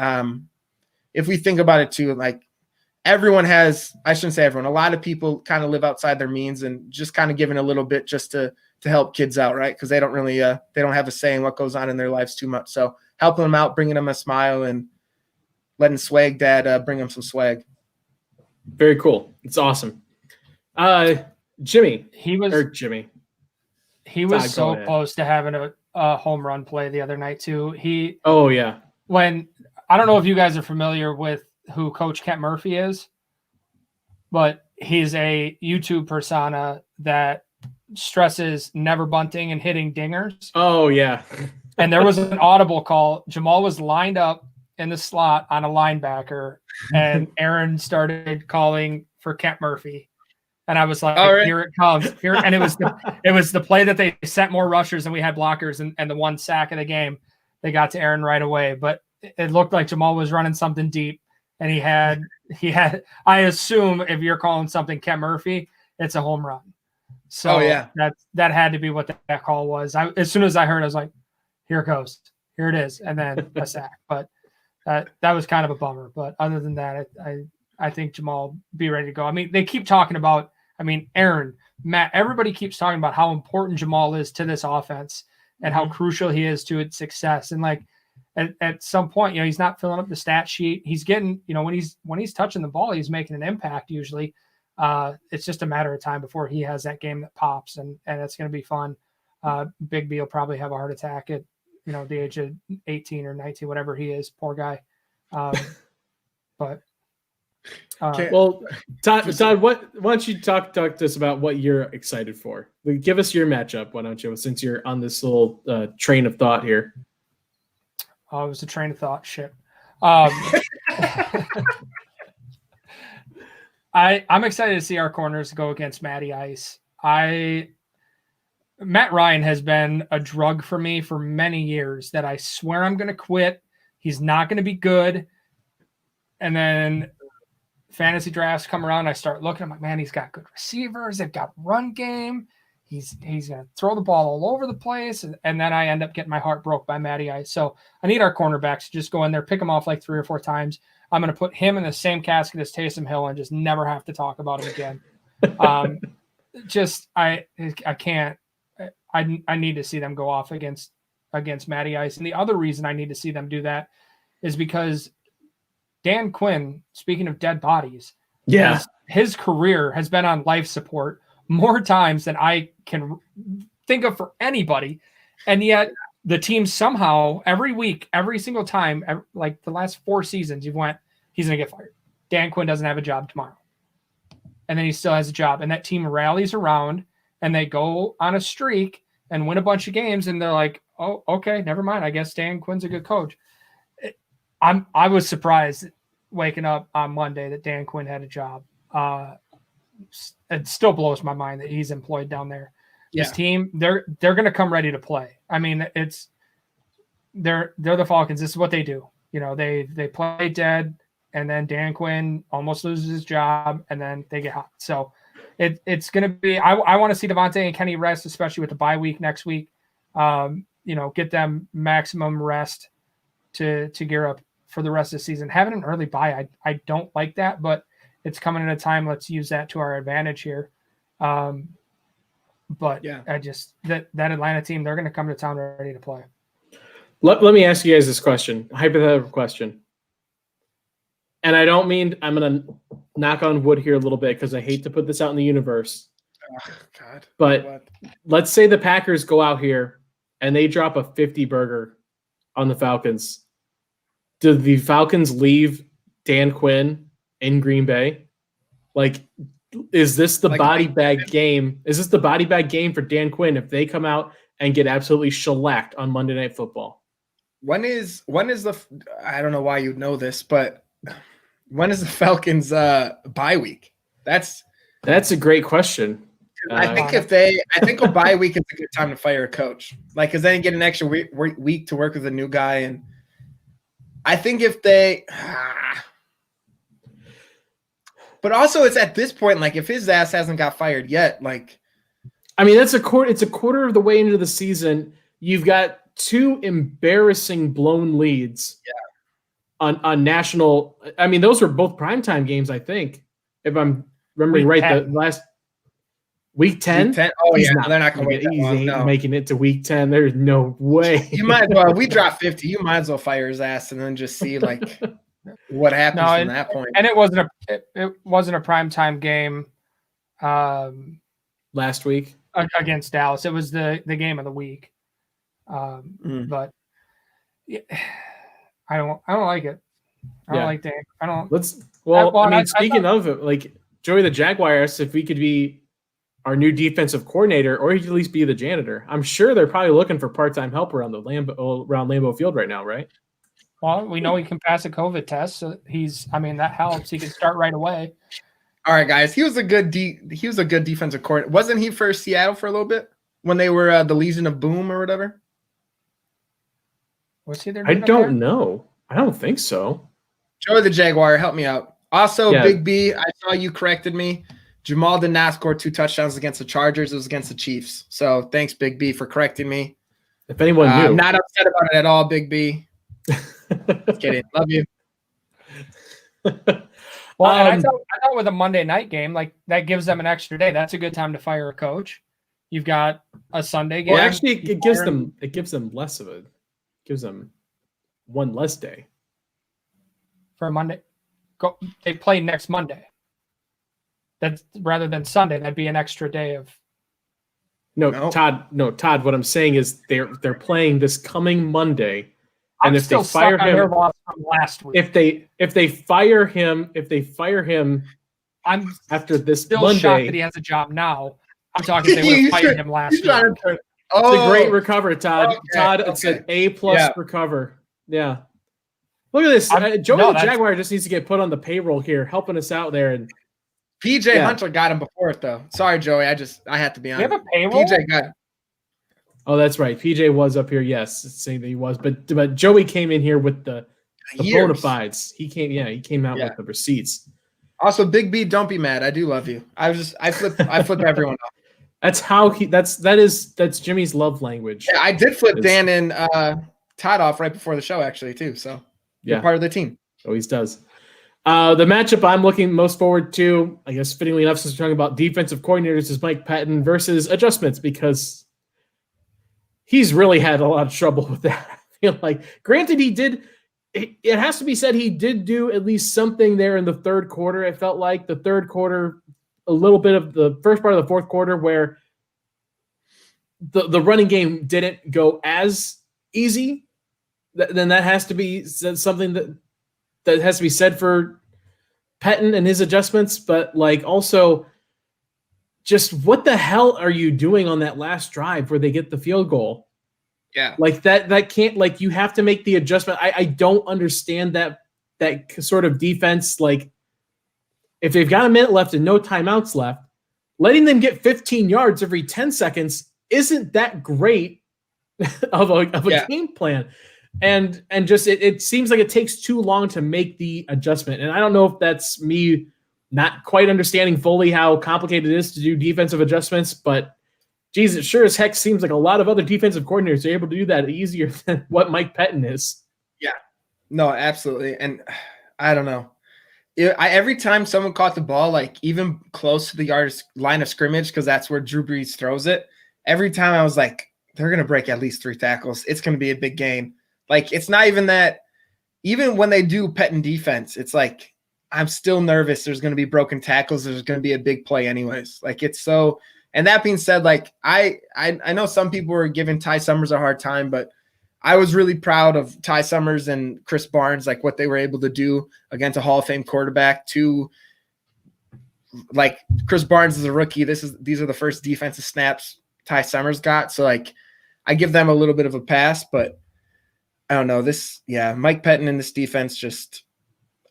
If we think about it too, like everyone has, I shouldn't say everyone, a lot of people kind of live outside their means and just kind of giving a little bit just to help kids out, right? Because they don't really they don't have a say in what goes on in their lives too much. So helping them out, bringing them a smile, and letting Swag Dad bring them some swag. Very cool. It's awesome. Jimmy. He was so close to having a home run play the other night too. When I don't know if you guys are familiar with who Coach Kent Murphy is, but he's a YouTube persona that stresses never bunting and hitting dingers. Oh yeah. And there was an audible call. Jamal was lined up in the slot on a linebacker, and Aaron started calling for Kent Murphy. And I was like, right. Here it comes. Here, and it was the play that they sent more rushers and we had blockers, and the one sack of the game. They got to Aaron right away. But it looked like Jamal was running something deep, and he had I assume if you're calling something Kent Murphy, it's a home run. So that had to be what that call was. As soon as I heard, I was like, here it goes. Here it is. And then a sack. But that was kind of a bummer. But other than that, I think Jamal be ready to go. I mean, they keep talking about, Aaron, Matt, everybody keeps talking about how important Jamal is to this offense and how crucial he is to its success. And like at some point, he's not filling up the stat sheet. He's getting, when he's touching the ball, he's making an impact usually. It's just a matter of time before he has that game that pops, and it's going to be fun. Big B will probably have a heart attack at, the age of 18 or 19, whatever he is, poor guy. But well, Todd, why don't you talk to us about what you're excited for? Give us your matchup, why don't you, since you're on this little train of thought here. Oh, it was a train of thought. Shit. I'm excited to see our corners go against Matty Ice. Matt Ryan has been a drug for me for many years that I swear I'm going to quit. He's not going to be good. And then fantasy drafts come around. I start looking. I'm like, man, he's got good receivers. They've got run game. He's going to throw the ball all over the place. And then I end up getting my heart broke by Matty Ice. So I need our cornerbacks to just go in there, pick him off like 3 or 4 times. I'm going to put him in the same casket as Taysom Hill and just never have to talk about him again. I can't. I need to see them go off against Matty Ice. And the other reason I need to see them do that is because Dan Quinn, speaking of dead bodies, his career has been on life support more times than I can think of for anybody. And yet the team somehow every week, every single time, like the last 4 seasons, he's going to get fired. Dan Quinn doesn't have a job tomorrow. And then he still has a job. And that team rallies around and they go on a streak and win a bunch of games. And they're like, oh, okay, never mind. I guess Dan Quinn's a good coach. I was surprised waking up on Monday that Dan Quinn had a job. It still blows my mind that he's employed down there. This team, they're going to come ready to play. I mean, they're the Falcons. This is what they do. You know, they play dead, and then Dan Quinn almost loses his job, and then they get hot. So it's going to be. I want to see Devontae and Kenny rest, especially with the bye week next week. Get them maximum rest to gear up for the rest of the season. Having an early bye, I don't like that, but it's coming at a time. Let's use that to our advantage here. But I just that Atlanta team, they're going to come to town ready to play. Let me ask you guys this question, a hypothetical question. And I don't mean I'm going to knock on wood here a little bit because I hate to put this out in the universe. Oh, God. But let's say the Packers go out here and they drop a 50 burger on the Falcons. Do the Falcons leave Dan Quinn in Green Bay? Like, is this the body bag game? Is this the body bag game for Dan Quinn if they come out and get absolutely shellacked on Monday Night Football? When is the I don't know why you'd know this, but when is the Falcons bye week? That's a great question. I think a bye week is a good time to fire a coach. Like, because then you get an extra week to work with a new guy, and I think if they. But also, it's at this point, like, if his ass hasn't got fired yet, like, I mean, it's a quarter of the way into the season. You've got 2 embarrassing blown leads on national. I mean, those were both primetime games, I think, if I'm remembering right. 10. The last week 10. Week 10? Oh, yeah, they're not going to wait. He's making it to week 10. There's no way. You might as well. We dropped 50. You might as well fire his ass and then just see like what happens from that point. And it wasn't a primetime game last week against Dallas. It was the game of the week. But yeah, I don't like it. I don't like Dan. I don't. Speaking of it, like Joey the Jaguars, if we could be our new defensive coordinator, or he could at least be the janitor. I'm sure they're probably looking for part-time help around Lambeau Field right now, right? Well, we know he can pass a COVID test, so that helps. He can start right away. All right, guys. He was a good defensive coordinator. Wasn't he for Seattle for a little bit when they were the Legion of Boom or whatever? Was he there? I don't know. I don't think so. Joey the Jaguar, help me out. Also, Big B, I saw you corrected me. Jamal did not score 2 touchdowns against the Chargers. It was against the Chiefs. So thanks, Big B, for correcting me. If anyone knew. I'm not upset about it at all, Big B. Just kidding. Love you. Well, I thought with a Monday night game, like that gives them an extra day. That's a good time to fire a coach. You've got a Sunday game. Well, actually, it gives them less of it. Gives them one less day. For a Monday. They play next Monday. That's rather than Sunday. That'd be an extra day of. No, Todd. What I'm saying is they're playing this coming Monday, and if they fire him from last week. If they fire him, I'm after this still Monday, shocked that he has a job now. I'm talking. They would have fired him last week. It's a great recover, Todd. Okay, Todd, it's an A+ recover. Yeah. Look at this. Joey the Jaguar just needs to get put on the payroll here, helping us out there. And PJ Hunter got him before it, though. Sorry, Joey. I had to be honest. We have a payroll? PJ got him. Oh, that's right. PJ was up here, yes, saying that he was. But Joey came in here with the the bona fides. He came out with the receipts. Also, Big B, don't be mad. I do love you. I flip everyone off. That's Jimmy's love language. Yeah, I did flip Dan and Todd off right before the show, actually, too. So you're part of the team. Always does. The matchup I'm looking most forward to, I guess fittingly enough, since we're talking about defensive coordinators, is Mike Patton versus adjustments, because he's really had a lot of trouble with that. I feel like, granted, it has to be said, he did do at least something there in the third quarter. It felt like the third quarter, a little bit of the first part of the fourth quarter, where the running game didn't go as easy. Then that has to be something that has to be said for Patton and his adjustments. But like, also, just what the hell are you doing on that last drive where they get the field goal? Yeah. Like that can't, like, you have to make the adjustment. I don't understand that sort of defense. Like, if they've got a minute left and no timeouts left, letting them get 15 yards every 10 seconds isn't that great of a game plan. And just it seems like it takes too long to make the adjustment. And I don't know if that's me not quite understanding fully how complicated it is to do defensive adjustments, but geez, it sure as heck seems like a lot of other defensive coordinators are able to do that easier than what Mike Patton is. Yeah, no, absolutely. And I don't know. Every time someone caught the ball, like even close to the line of scrimmage, because that's where Drew Brees throws it, every time I was like, they're going to break at least 3 tackles. It's going to be a big game. Like, it's not even that. Even when they do Patton defense, it's like, I'm still nervous. There's going to be broken tackles. There's going to be a big play anyways. Like, it's so – and that being said, like, I know some people were giving Ty Summers a hard time, but I was really proud of Ty Summers and Chris Barnes, like what they were able to do against a Hall of Fame quarterback. Like, Chris Barnes is a rookie. These are the first defensive snaps Ty Summers got. So, like, I give them a little bit of a pass, but I don't know. Mike Patton and this defense, just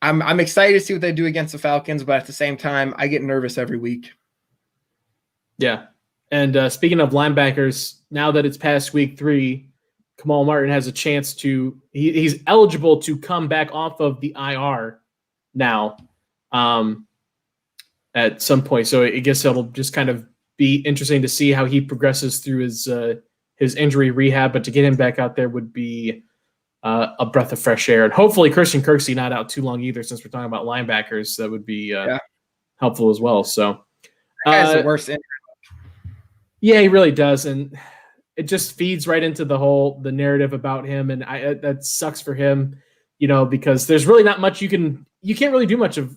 I'm excited to see what they do against the Falcons, but at the same time, I get nervous every week. Yeah. And speaking of linebackers, now that it's past week 3, Kamal Martin has a chance to he's eligible to come back off of the IR now at some point. So I guess it'll just kind of be interesting to see how he progresses through his injury rehab, but to get him back out there would be a breath of fresh air. And hopefully Christian Kirksey not out too long either, since we're talking about linebackers. That would be helpful as well. So that guy's the worst injury. Yeah, he really does. And it just feeds right into the narrative about him. And that sucks for him, because there's really not much you can't really do much of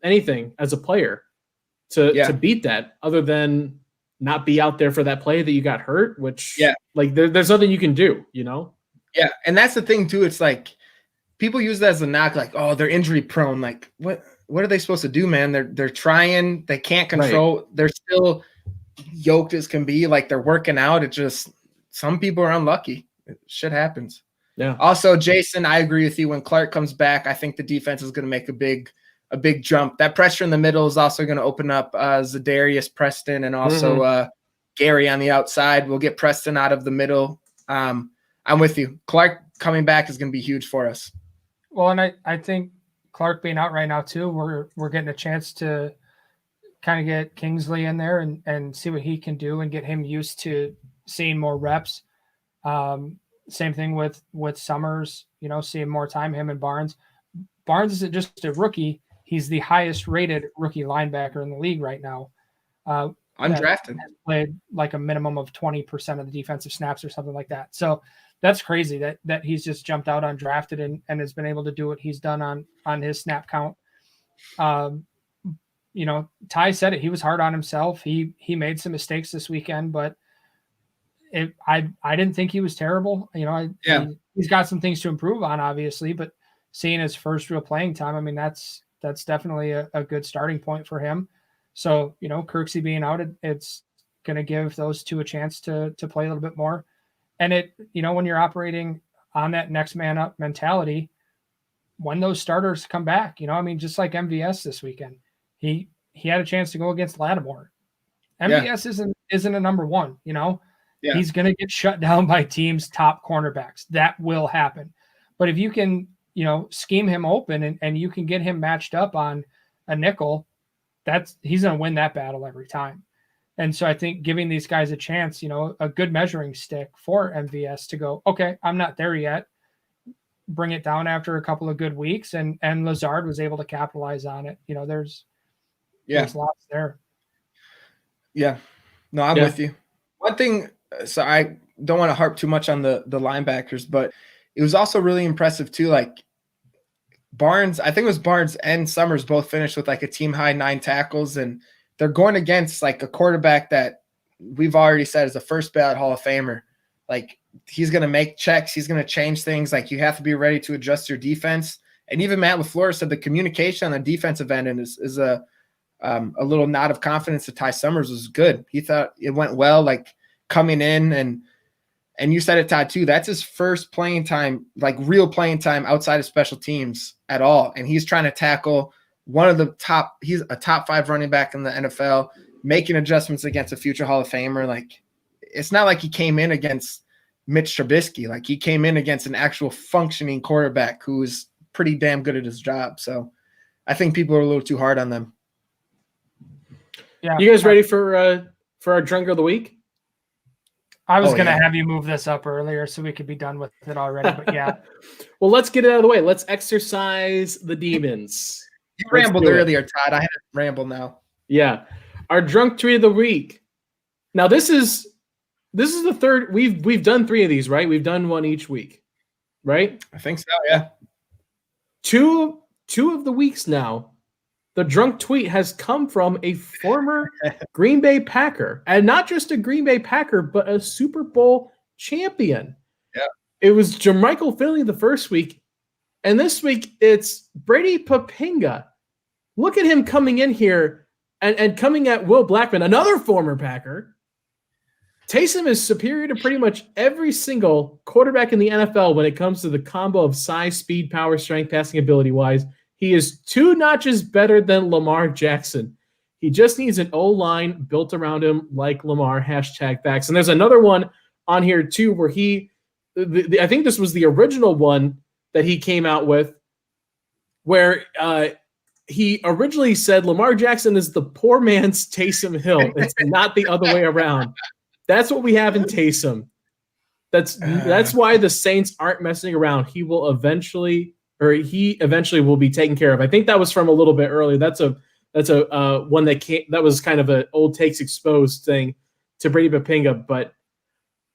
anything as a player to beat that, other than not be out there for that play that you got hurt, which like there's nothing you can do, Yeah, and that's the thing too. It's like people use that as a knock, like, oh, they're injury prone. Like, what are they supposed to do, man? They're trying, they can't control. Right. They're still yoked as can be. Like, they're working out. It just, some people are unlucky. Shit happens. Yeah. Also, Jason, I agree with you. When Clark comes back, I think the defense is going to make a big jump. That pressure in the middle is also going to open up Zadarius Preston and also Gary on the outside. We'll get Preston out of the middle. I'm with you. Clark coming back is going to be huge for us. Well, and I think Clark being out right now too, we're getting a chance to kind of get Kingsley in there and see what he can do and get him used to seeing more reps. Same thing with Summers, seeing more time, him and Barnes. Barnes isn't just a rookie. He's the highest rated rookie linebacker in the league right now. Undrafted. Played like a minimum of 20% of the defensive snaps or something like that. So that's crazy that he's just jumped out undrafted and has been able to do what he's done on his snap count. Ty said it. He was hard on himself. He made some mistakes this weekend, but I didn't think he was terrible. He's got some things to improve on, obviously, but seeing his first real playing time, I mean, that's definitely a good starting point for him. So, Kirksey being out, it's going to give those two a chance to play a little bit more. And when you're operating on that next man up mentality, when those starters come back, just like MVS this weekend, he had a chance to go against Lattimore. MVS isn't a number one, He's going to get shut down by teams' top cornerbacks. That will happen. But if you can, scheme him open and you can get him matched up on a nickel, he's going to win that battle every time. And so I think giving these guys a chance, a good measuring stick for MVS to go, okay, I'm not there yet. Bring it down after a couple of good weeks. And Lazard was able to capitalize on it. There's lots there. Yeah. No, I'm with you. One thing, so I don't want to harp too much on the linebackers, but it was also really impressive too. Like Barnes, I think it was Barnes and Summers both finished with like a team high 9 tackles, and they're going against like a quarterback that we've already said is a first ballot Hall of Famer. Like he's going to make checks. He's going to change things. Like you have to be ready to adjust your defense. And even Matt LaFleur said the communication on the defensive end is a little nod of confidence to Ty Summers was good. He thought it went well, like coming in and you said it, Todd, too. That's his first playing time, like real playing time outside of special teams at all. And he's trying to tackle he's a top 5 running back in the NFL, making adjustments against a future Hall of Famer. Like, it's not like he came in against Mitch Trubisky. Like, he came in against an actual functioning quarterback who's pretty damn good at his job. So I think people are a little too hard on them. Yeah. You guys ready for our drunk of the week? I was going to have you move this up earlier so we could be done with it already, but yeah. Well, let's get it out of the way. Let's exercise the demons. You rambled earlier, Todd. I had to ramble now. Yeah. Our drunk tweet of the week. Now, this is the third. We've done 3 of these, right? We've done one each week, right? I think so, yeah. Two of the weeks now, the drunk tweet has come from a former Green Bay Packer, and not just a Green Bay Packer, but a Super Bowl champion. Yeah. It was Jermichael Finley the first week, and this week it's Brady Papinga. Look at him coming in here and coming at Will Blackman, another former Packer. Taysom is superior to pretty much every single quarterback in the NFL when it comes to the combo of size, speed, power, strength, passing ability-wise. He is 2 notches better than Lamar Jackson. He just needs an O-line built around him like Lamar, #facts. And there's another one on here too where I think this was the original one that he came out with where he originally said Lamar Jackson is the poor man's Taysom Hill. It's not the other way around. That's what we have in Taysom. That's why the Saints aren't messing around. He eventually will be taken care of. I think that was from a little bit earlier. That's a one that was kind of an old takes exposed thing to Brady Papinga. But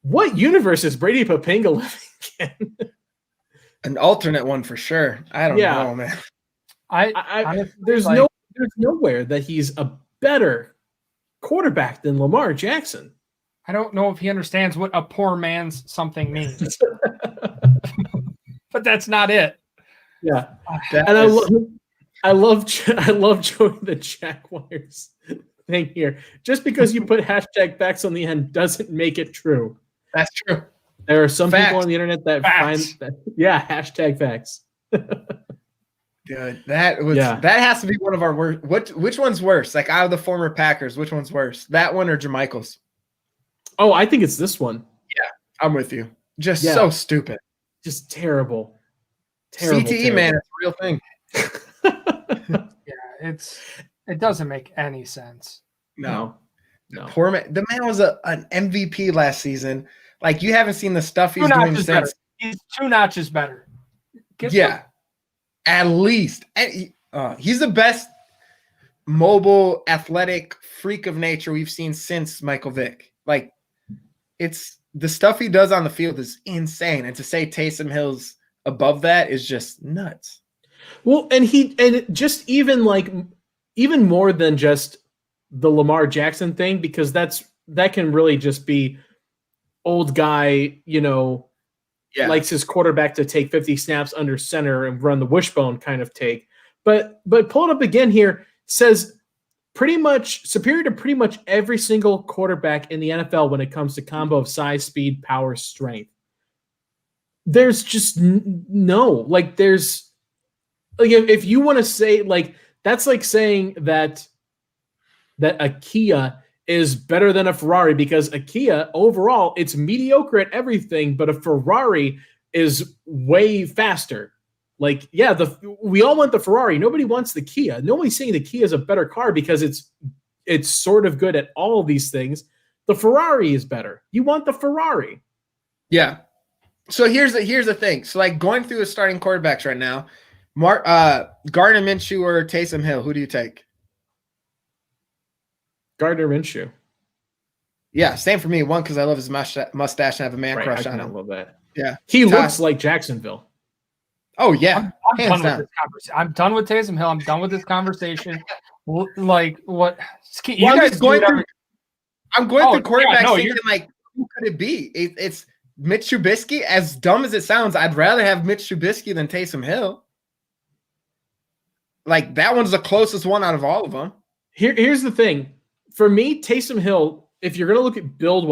what universe is Brady Papinga living in? An alternate one for sure. I don't know, man. There's nowhere that he's a better quarterback than Lamar Jackson. I don't know if he understands what a poor man's something means, but that's not it. Yeah, and I love joining the Jaguars thing here. Just because you put #facts on the end doesn't make it true. That's true. There are some Facts. people on the internet that find that, #facts. Dude, that has to be one of our worst. Which one's worse? Like out of the former Packers, which one's worse? That one or Jermichael's? Oh, I think it's this one. Yeah, I'm with you. Just so stupid. Just terrible. CTE, man, it's a real thing. Yeah, it doesn't make any sense. No. Poor man. The man was an MVP last season. Like, you haven't seen the stuff he's doing since. Better. He's 2 notches better. At least. He's the best mobile, athletic freak of nature we've seen since Michael Vick. Like, it's the stuff he does on the field is insane. And to say Taysom Hill's above that is just nuts. Well, and just even more than just the Lamar Jackson thing, because that can really just be old guy, likes his quarterback to take 50 snaps under center and run the wishbone kind of take. But pull it up again here, says pretty much superior to pretty much every single quarterback in the NFL when it comes to combo of size, speed, power, strength. There's just if you want to say that's like saying that a Kia is better than a Ferrari, because a Kia overall it's mediocre at everything, but a Ferrari is way faster. Like, yeah, we all want the Ferrari. Nobody wants the Kia. Nobody's saying the Kia is a better car because it's sort of good at all of these things. The Ferrari is better. You want the Ferrari. Yeah. So here's the thing. So like going through the starting quarterbacks right now, Gardner Minshew or Taysom Hill, who do you take? Gardner Minshew. Yeah, same for me. One, because I love his mustache and have a man crush on him. I love that. Yeah. He looks like Jacksonville. Oh, yeah. I'm done with this conversation. I'm done with Taysom Hill. I'm done with this conversation. Like, what? You Well, guys I'm going through quarterbacks thinking, you're... like, who could it be? It's Mitch Trubisky. As dumb as it sounds, I'd rather have Mitch Trubisky than Taysom Hill. Like, that one's the closest one out of all of them. Here's the thing. For me, Taysom Hill, if you're going to look at build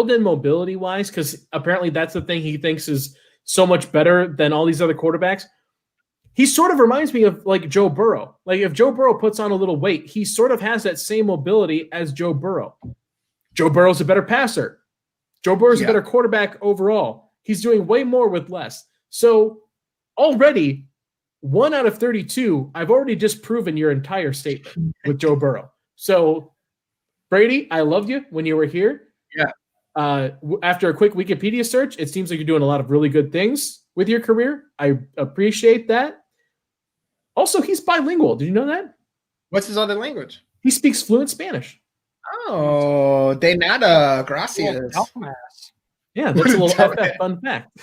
and mobility-wise, because apparently that's the thing he thinks is so much better than all these other quarterbacks, he sort of reminds me of like Joe Burrow. Like if Joe Burrow puts on a little weight, he sort of has that same mobility as Joe Burrow. Joe Burrow's a better passer. Joe Burrow's a better quarterback overall. He's doing way more with less. So already, 1 out of 32, I've already disproven your entire statement with Joe Burrow. So, Brady, I loved you when you were here. Yeah. After a quick Wikipedia search, it seems like you're doing a lot of really good things with your career. I appreciate that. Also, he's bilingual. Did you know that? What's his other language? He speaks fluent Spanish. Oh, de nada. Gracias. Yeah, that's a little FF fun fact.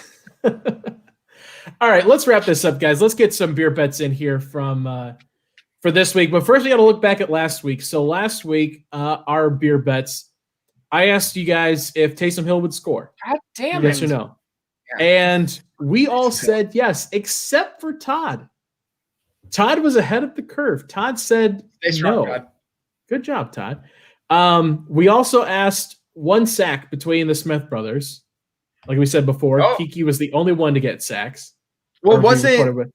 All right, let's wrap this up, guys. Let's get some beer bets in here for this week. But first, we got to look back at last week. So last week, our beer bets, I asked you guys if Taysom Hill would score. God damn it. Yes or no? Yeah. And we all said yes, except for Todd. Todd was ahead of the curve. Todd said no. Todd. Good job, Todd. We also asked 1 sack between the Smith brothers. Like we said before, Kiki was the only one to get sacks. Well, was it?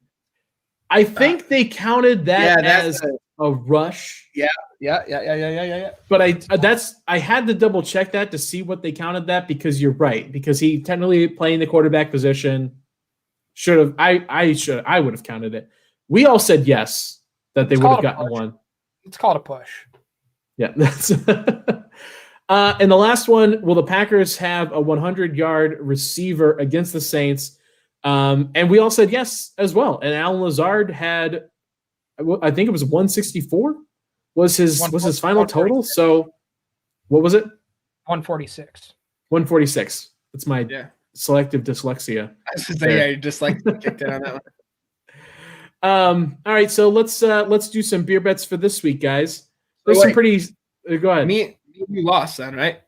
I think they counted that as a rush. Yeah. But I had to double check that to see what they counted that, because you're right, because he technically playing the quarterback position should have. I would have counted it. We all said yes, that they would have gotten one. It's called a push. Yeah, that's. And the last one, will the Packers have a 100-yard receiver against the Saints? And we all said yes as well. And Alan Lazard had, I think it was 164 was his final total. So what was it? 146. 146. That's my selective dyslexia. I was just saying, your dyslexia kicked in on that one. All right, so let's do some beer bets for this week, guys. There's some pretty. Go ahead. Me and you lost then, right?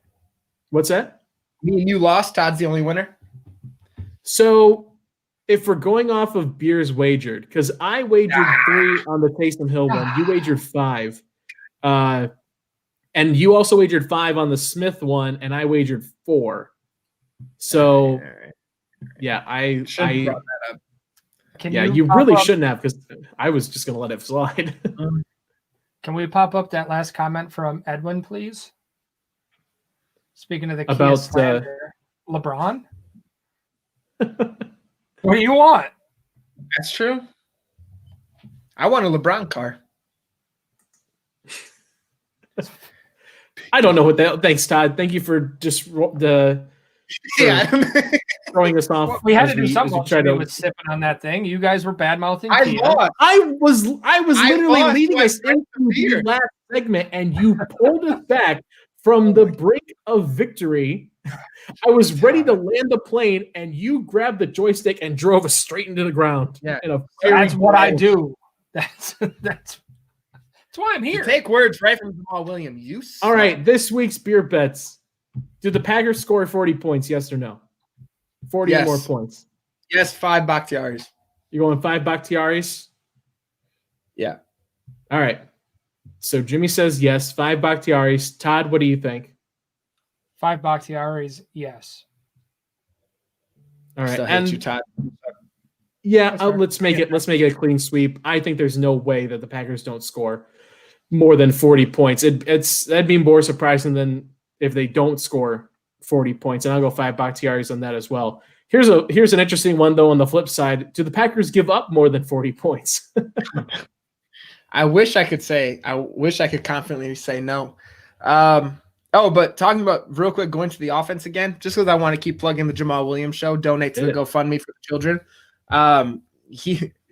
What's that? Me and you lost. Todd's the only winner. So if we're going off of beers wagered, because I wagered 3 on the Taysom Hill one, you wagered 5. And you also wagered 5 on the Smith one, and I wagered 4. So, all right. Yeah, I brought that up. You really shouldn't have, because I was just going to let it slide. Can we pop up that last comment from Edwin, please? Speaking of the about LeBron. What do you want? That's true. I want a LeBron car. I don't know what that. Thanks, Todd. Thank you for just throwing us off. We had to do something. I was sipping on that thing. You guys were bad mouthing. I was literally leading us into the last segment, and you pulled us back from the brink of victory. I was ready to land the plane, and you grabbed the joystick and drove us straight into the ground. Yeah, that's what I do. That's why I'm here. You take words right from Jamal Williams. All right, this week's beer bets. Did the Packers score 40 points? Yes or no? 40 or more points. Yes, 5 Bakhtiaris. You're going 5 Bakhtiaris? Yeah. All right. So Jimmy says yes, 5 Bakhtiaris. Todd, what do you think? 5 Bakhtiaris, yes. All right. Still hate you, Todd. Yeah, let's make it a clean sweep. I think there's no way that the Packers don't score more than 40 points. That'd be more surprising than if they don't score 40 points. And I'll go 5 Bakhtiaris on that as well. Here's an interesting one though. On the flip side, do the Packers give up more than 40 points? I wish I could confidently say no. But talking about real quick, going to the offense again, just because I want to keep plugging the Jamal Williams show, donate to the GoFundMe for the children.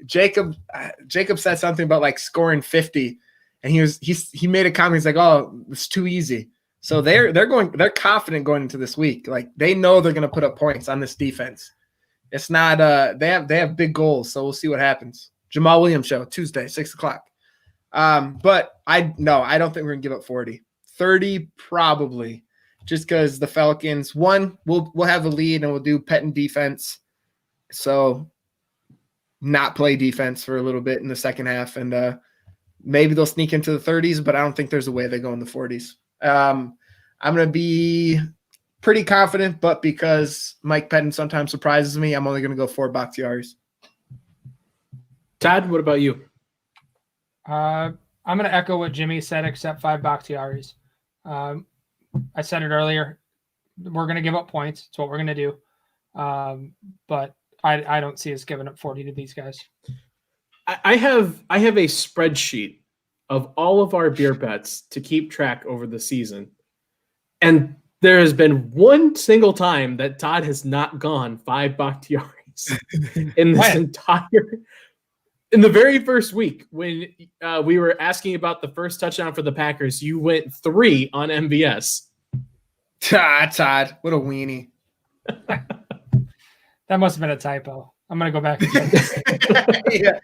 Jacob said something about like scoring 50, and he made a comment. He's like, "Oh, it's too easy." So they're confident going into this week. Like they know they're going to put up points on this defense. It's not they have big goals, so we'll see what happens. Jamal Williams show Tuesday, 6:00. But I don't think we're gonna give up 40. 30 probably, just because the Falcons, we'll have the lead and we'll do pet and defense. So not play defense for a little bit in the second half, and maybe they'll sneak into the 30s, but I don't think there's a way they go in the 40s. I'm going to be pretty confident, but because Mike Pettin sometimes surprises me, I'm only going to go 4 Bakhtiaris. Todd, what about you? I'm going to echo what Jimmy said, except 5 Bakhtiaris. I said it earlier. We're going to give up points. It's what we're going to do. But I don't see us giving up 40 to these guys. I have a spreadsheet of all of our beer bets to keep track over the season. And there has been one single time that Todd has not gone 5 Bakhtiaris in this in the very first week when we were asking about the first touchdown for the Packers. You went 3 on MVS. Todd, what a weenie. That must have been a typo. I'm going to go back and check this. Yeah.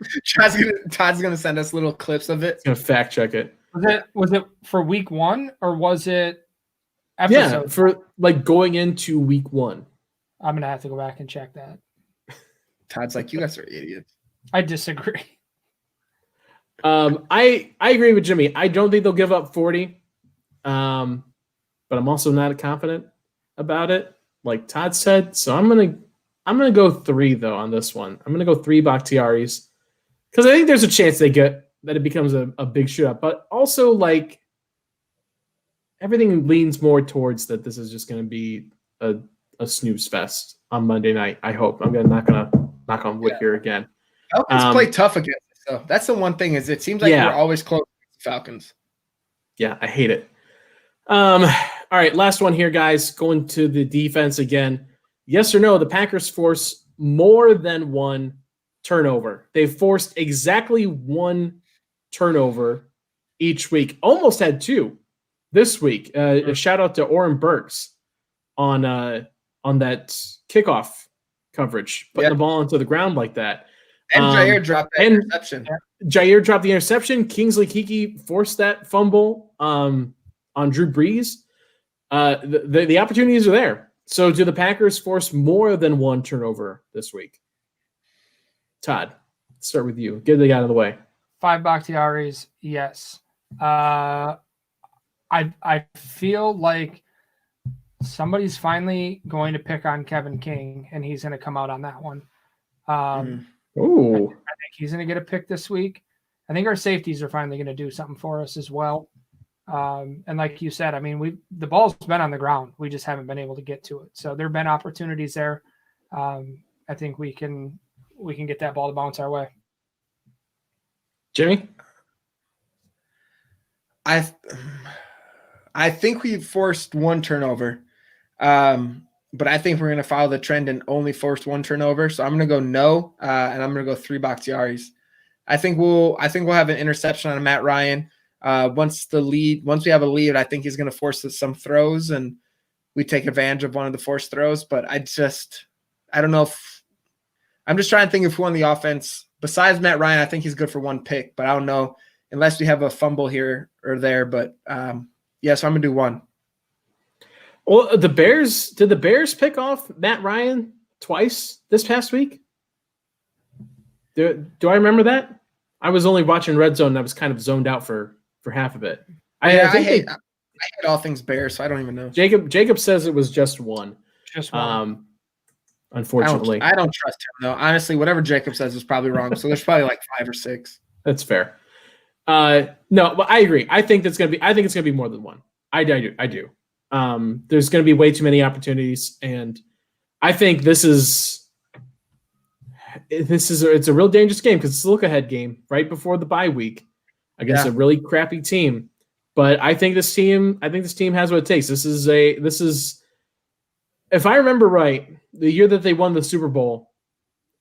Todd's gonna send us little clips of it. He's gonna fact check it. Was it for week 1 or was it episode? Yeah, for like going into week 1. I'm going to have to go back and check that. Todd's like, you guys are idiots. I disagree. I agree with Jimmy. I don't think they'll give up 40. But I'm also not confident about it, like Todd said. So I'm gonna go 3 though on this one. I'm gonna go 3 Bakhtiaris because I think there's a chance that it becomes a big shootout. But also like everything leans more towards that this is just gonna be a snooze fest on Monday night. I hope. I'm not gonna knock on wood here again. Falcons play tough against us, so that's the one thing is it seems like we're always close against the Falcons. Yeah, I hate it. All right, last one here, guys. Going to the defense again. Yes or no, the Packers force more than 1 turnover. They've forced exactly 1 turnover each week. Almost had 2 this week. A shout out to Oren Burks on that kickoff coverage, putting the ball into the ground like that. And Jair dropped that interception. Jair dropped the interception. Kingsley Keke forced that fumble on Drew Brees. The opportunities are there. So do the Packers force more than 1 turnover this week? Todd, let's start with you. Get the guy out of the way. 5 Bakhtiaris, yes. I feel like somebody's finally going to pick on Kevin King, and he's going to come out on that one. I think he's going to get a pick this week. I think our safeties are finally going to do something for us as well. And like you said, I mean, the ball's been on the ground. We just haven't been able to get to it. So there have been opportunities there. I think we can get that ball to bounce our way. Jimmy? I think we forced 1 turnover. But I think we're going to follow the trend and only force 1 turnover. So I'm going to go no, and I'm going to go 3 Bakhtiaris. I think we'll have an interception on Matt Ryan. Once we have a lead, I think he's going to force some throws, and we take advantage of one of the forced throws. But I don't know if I'm just trying to think of who on the offense besides Matt Ryan. I think he's good for 1 pick, but I don't know unless we have a fumble here or there. But so I'm going to do 1. Well, did the Bears pick off Matt Ryan twice this past week? Do I remember that? I was only watching Red Zone and I was kind of zoned out for half of it. I hate all things Bears, so I don't even know. Jacob says it was just 1. Just 1. Unfortunately. I don't trust him though. Honestly, whatever Jacob says is probably wrong. So there's probably like 5 or 6. That's fair. No, but I agree. I think it's gonna be more than 1. I do. There's going to be way too many opportunities, and I think it's a real dangerous game because it's a look-ahead game right before the bye week against a really crappy team. But I think this team has what it takes. This is if I remember right, the year that they won the Super Bowl,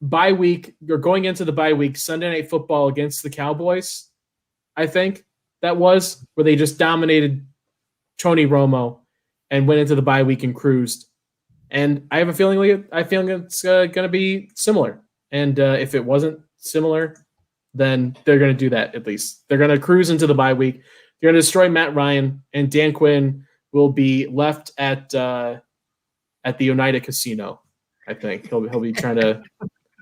bye week or going into the bye week, Sunday Night Football against the Cowboys, I think that was where they just dominated Tony Romo and went into the bye week and cruised. And I have a feeling it's going to be similar. And if it wasn't similar, then they're going to do that at least. They're going to cruise into the bye week. They're going to destroy Matt Ryan, and Dan Quinn will be left at the Oneida Casino. I think he'll be trying to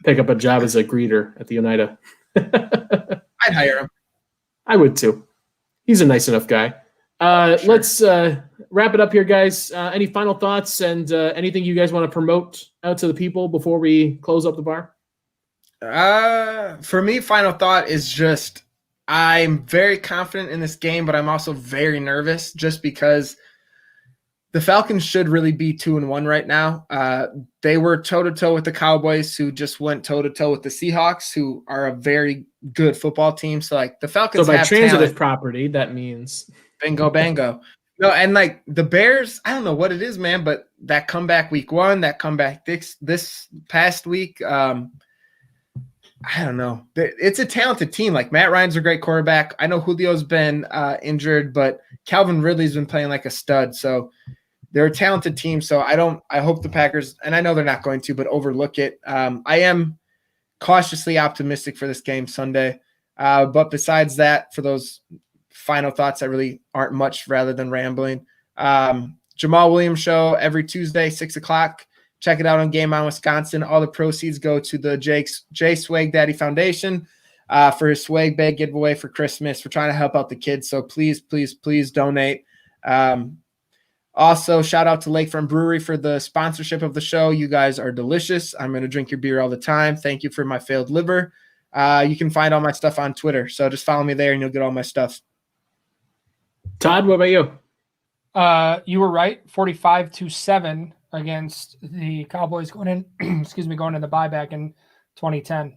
pick up a job as a greeter at the Oneida. I'd hire him. I would too. He's a nice enough guy. Sure. Let's wrap it up here, guys. Any final thoughts and anything you guys want to promote out to the people before we close up the bar? For me, final thought is just I'm very confident in this game, but I'm also very nervous just because the Falcons should really be 2-1 right now. They were toe-to-toe with the Cowboys, who just went toe-to-toe with the Seahawks, who are a very good football team. So, like, the Falcons have transitive talent. Property, that means bingo, bango. No, and, like, the Bears, I don't know what it is, man, but that comeback week 1, that comeback this past week, I don't know. It's a talented team. Like, Matt Ryan's a great quarterback. I know Julio's been injured, but Calvin Ridley's been playing like a stud. So they're a talented team. So I hope the Packers, and I know they're not going to, but overlook it. I am cautiously optimistic for this game Sunday. But besides that, for those final thoughts that really aren't much rather than rambling, Jamal Williams show every Tuesday, 6:00. Check it out on Game On Wisconsin. All the proceeds go to the J Swag Daddy Foundation for his swag bag giveaway for Christmas. We're trying to help out the kids, so please, please, please donate. Also, shout out to Lakefront Brewery for the sponsorship of the show. You guys are delicious. I'm going to drink your beer all the time. Thank you for my failed liver. You can find all my stuff on Twitter, so just follow me there and you'll get all my stuff. Todd, what about you? You were right, 45-7 against the Cowboys going in the bye back in 2010.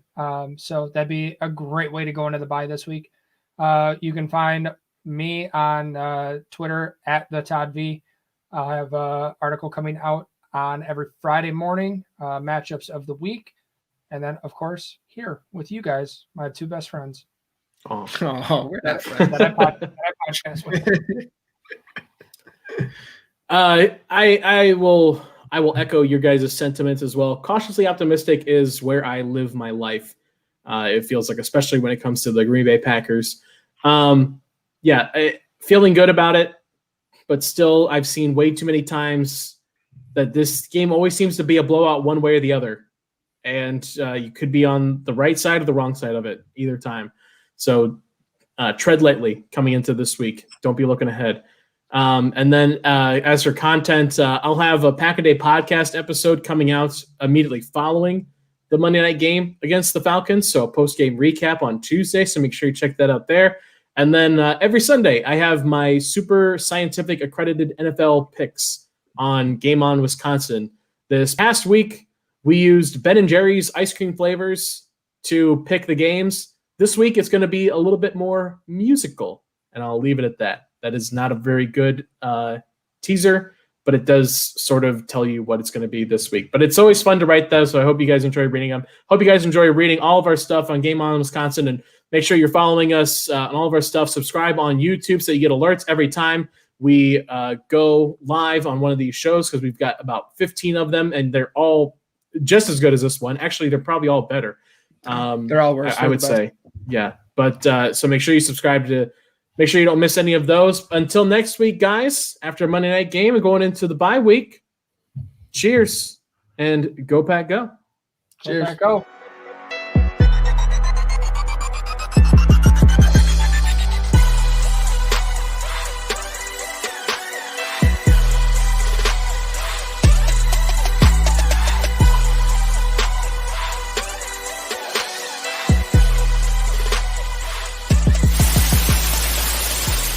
So that'd be a great way to go into the bye this week. You can find me on Twitter at the Todd V. I have an article coming out on every Friday morning, matchups of the week. And then, of course, here with you guys, my two best friends. Oh, we're not friends. that I podcast with. I will echo your guys' sentiments as well. Cautiously optimistic is where I live my life. It feels like, especially when it comes to the Green Bay Packers. Feeling good about it, but still I've seen way too many times that this game always seems to be a blowout one way or the other. And you could be on the right side or the wrong side of it either time. So tread lightly coming into this week. Don't be looking ahead. And then as for content, I'll have a Pack-A-Day podcast episode coming out immediately following the Monday night game against the Falcons. So a post-game recap on Tuesday. So make sure you check that out there. And then every Sunday, I have my super scientific accredited NFL picks on Game On Wisconsin. This past week, we used Ben & Jerry's ice cream flavors to pick the games. This week, it's going to be a little bit more musical, and I'll leave it at that. That is not a very good teaser, but it does sort of tell you what it's going to be this week. But it's always fun to write those, so I hope you guys enjoy reading them. Hope you guys enjoy reading all of our stuff on Game On Wisconsin, and make sure you're following us on all of our stuff. Subscribe on YouTube so you get alerts every time we go live on one of these shows, because we've got about 15 of them, and they're all just as good as this one. Actually, they're probably all better. They're all worse. I would say. Yeah. But so make sure you subscribe to make sure you don't miss any of those. Until next week, guys, after Monday night game and going into the bye week, cheers and go Pack Go. Cheers. Go Pack Go.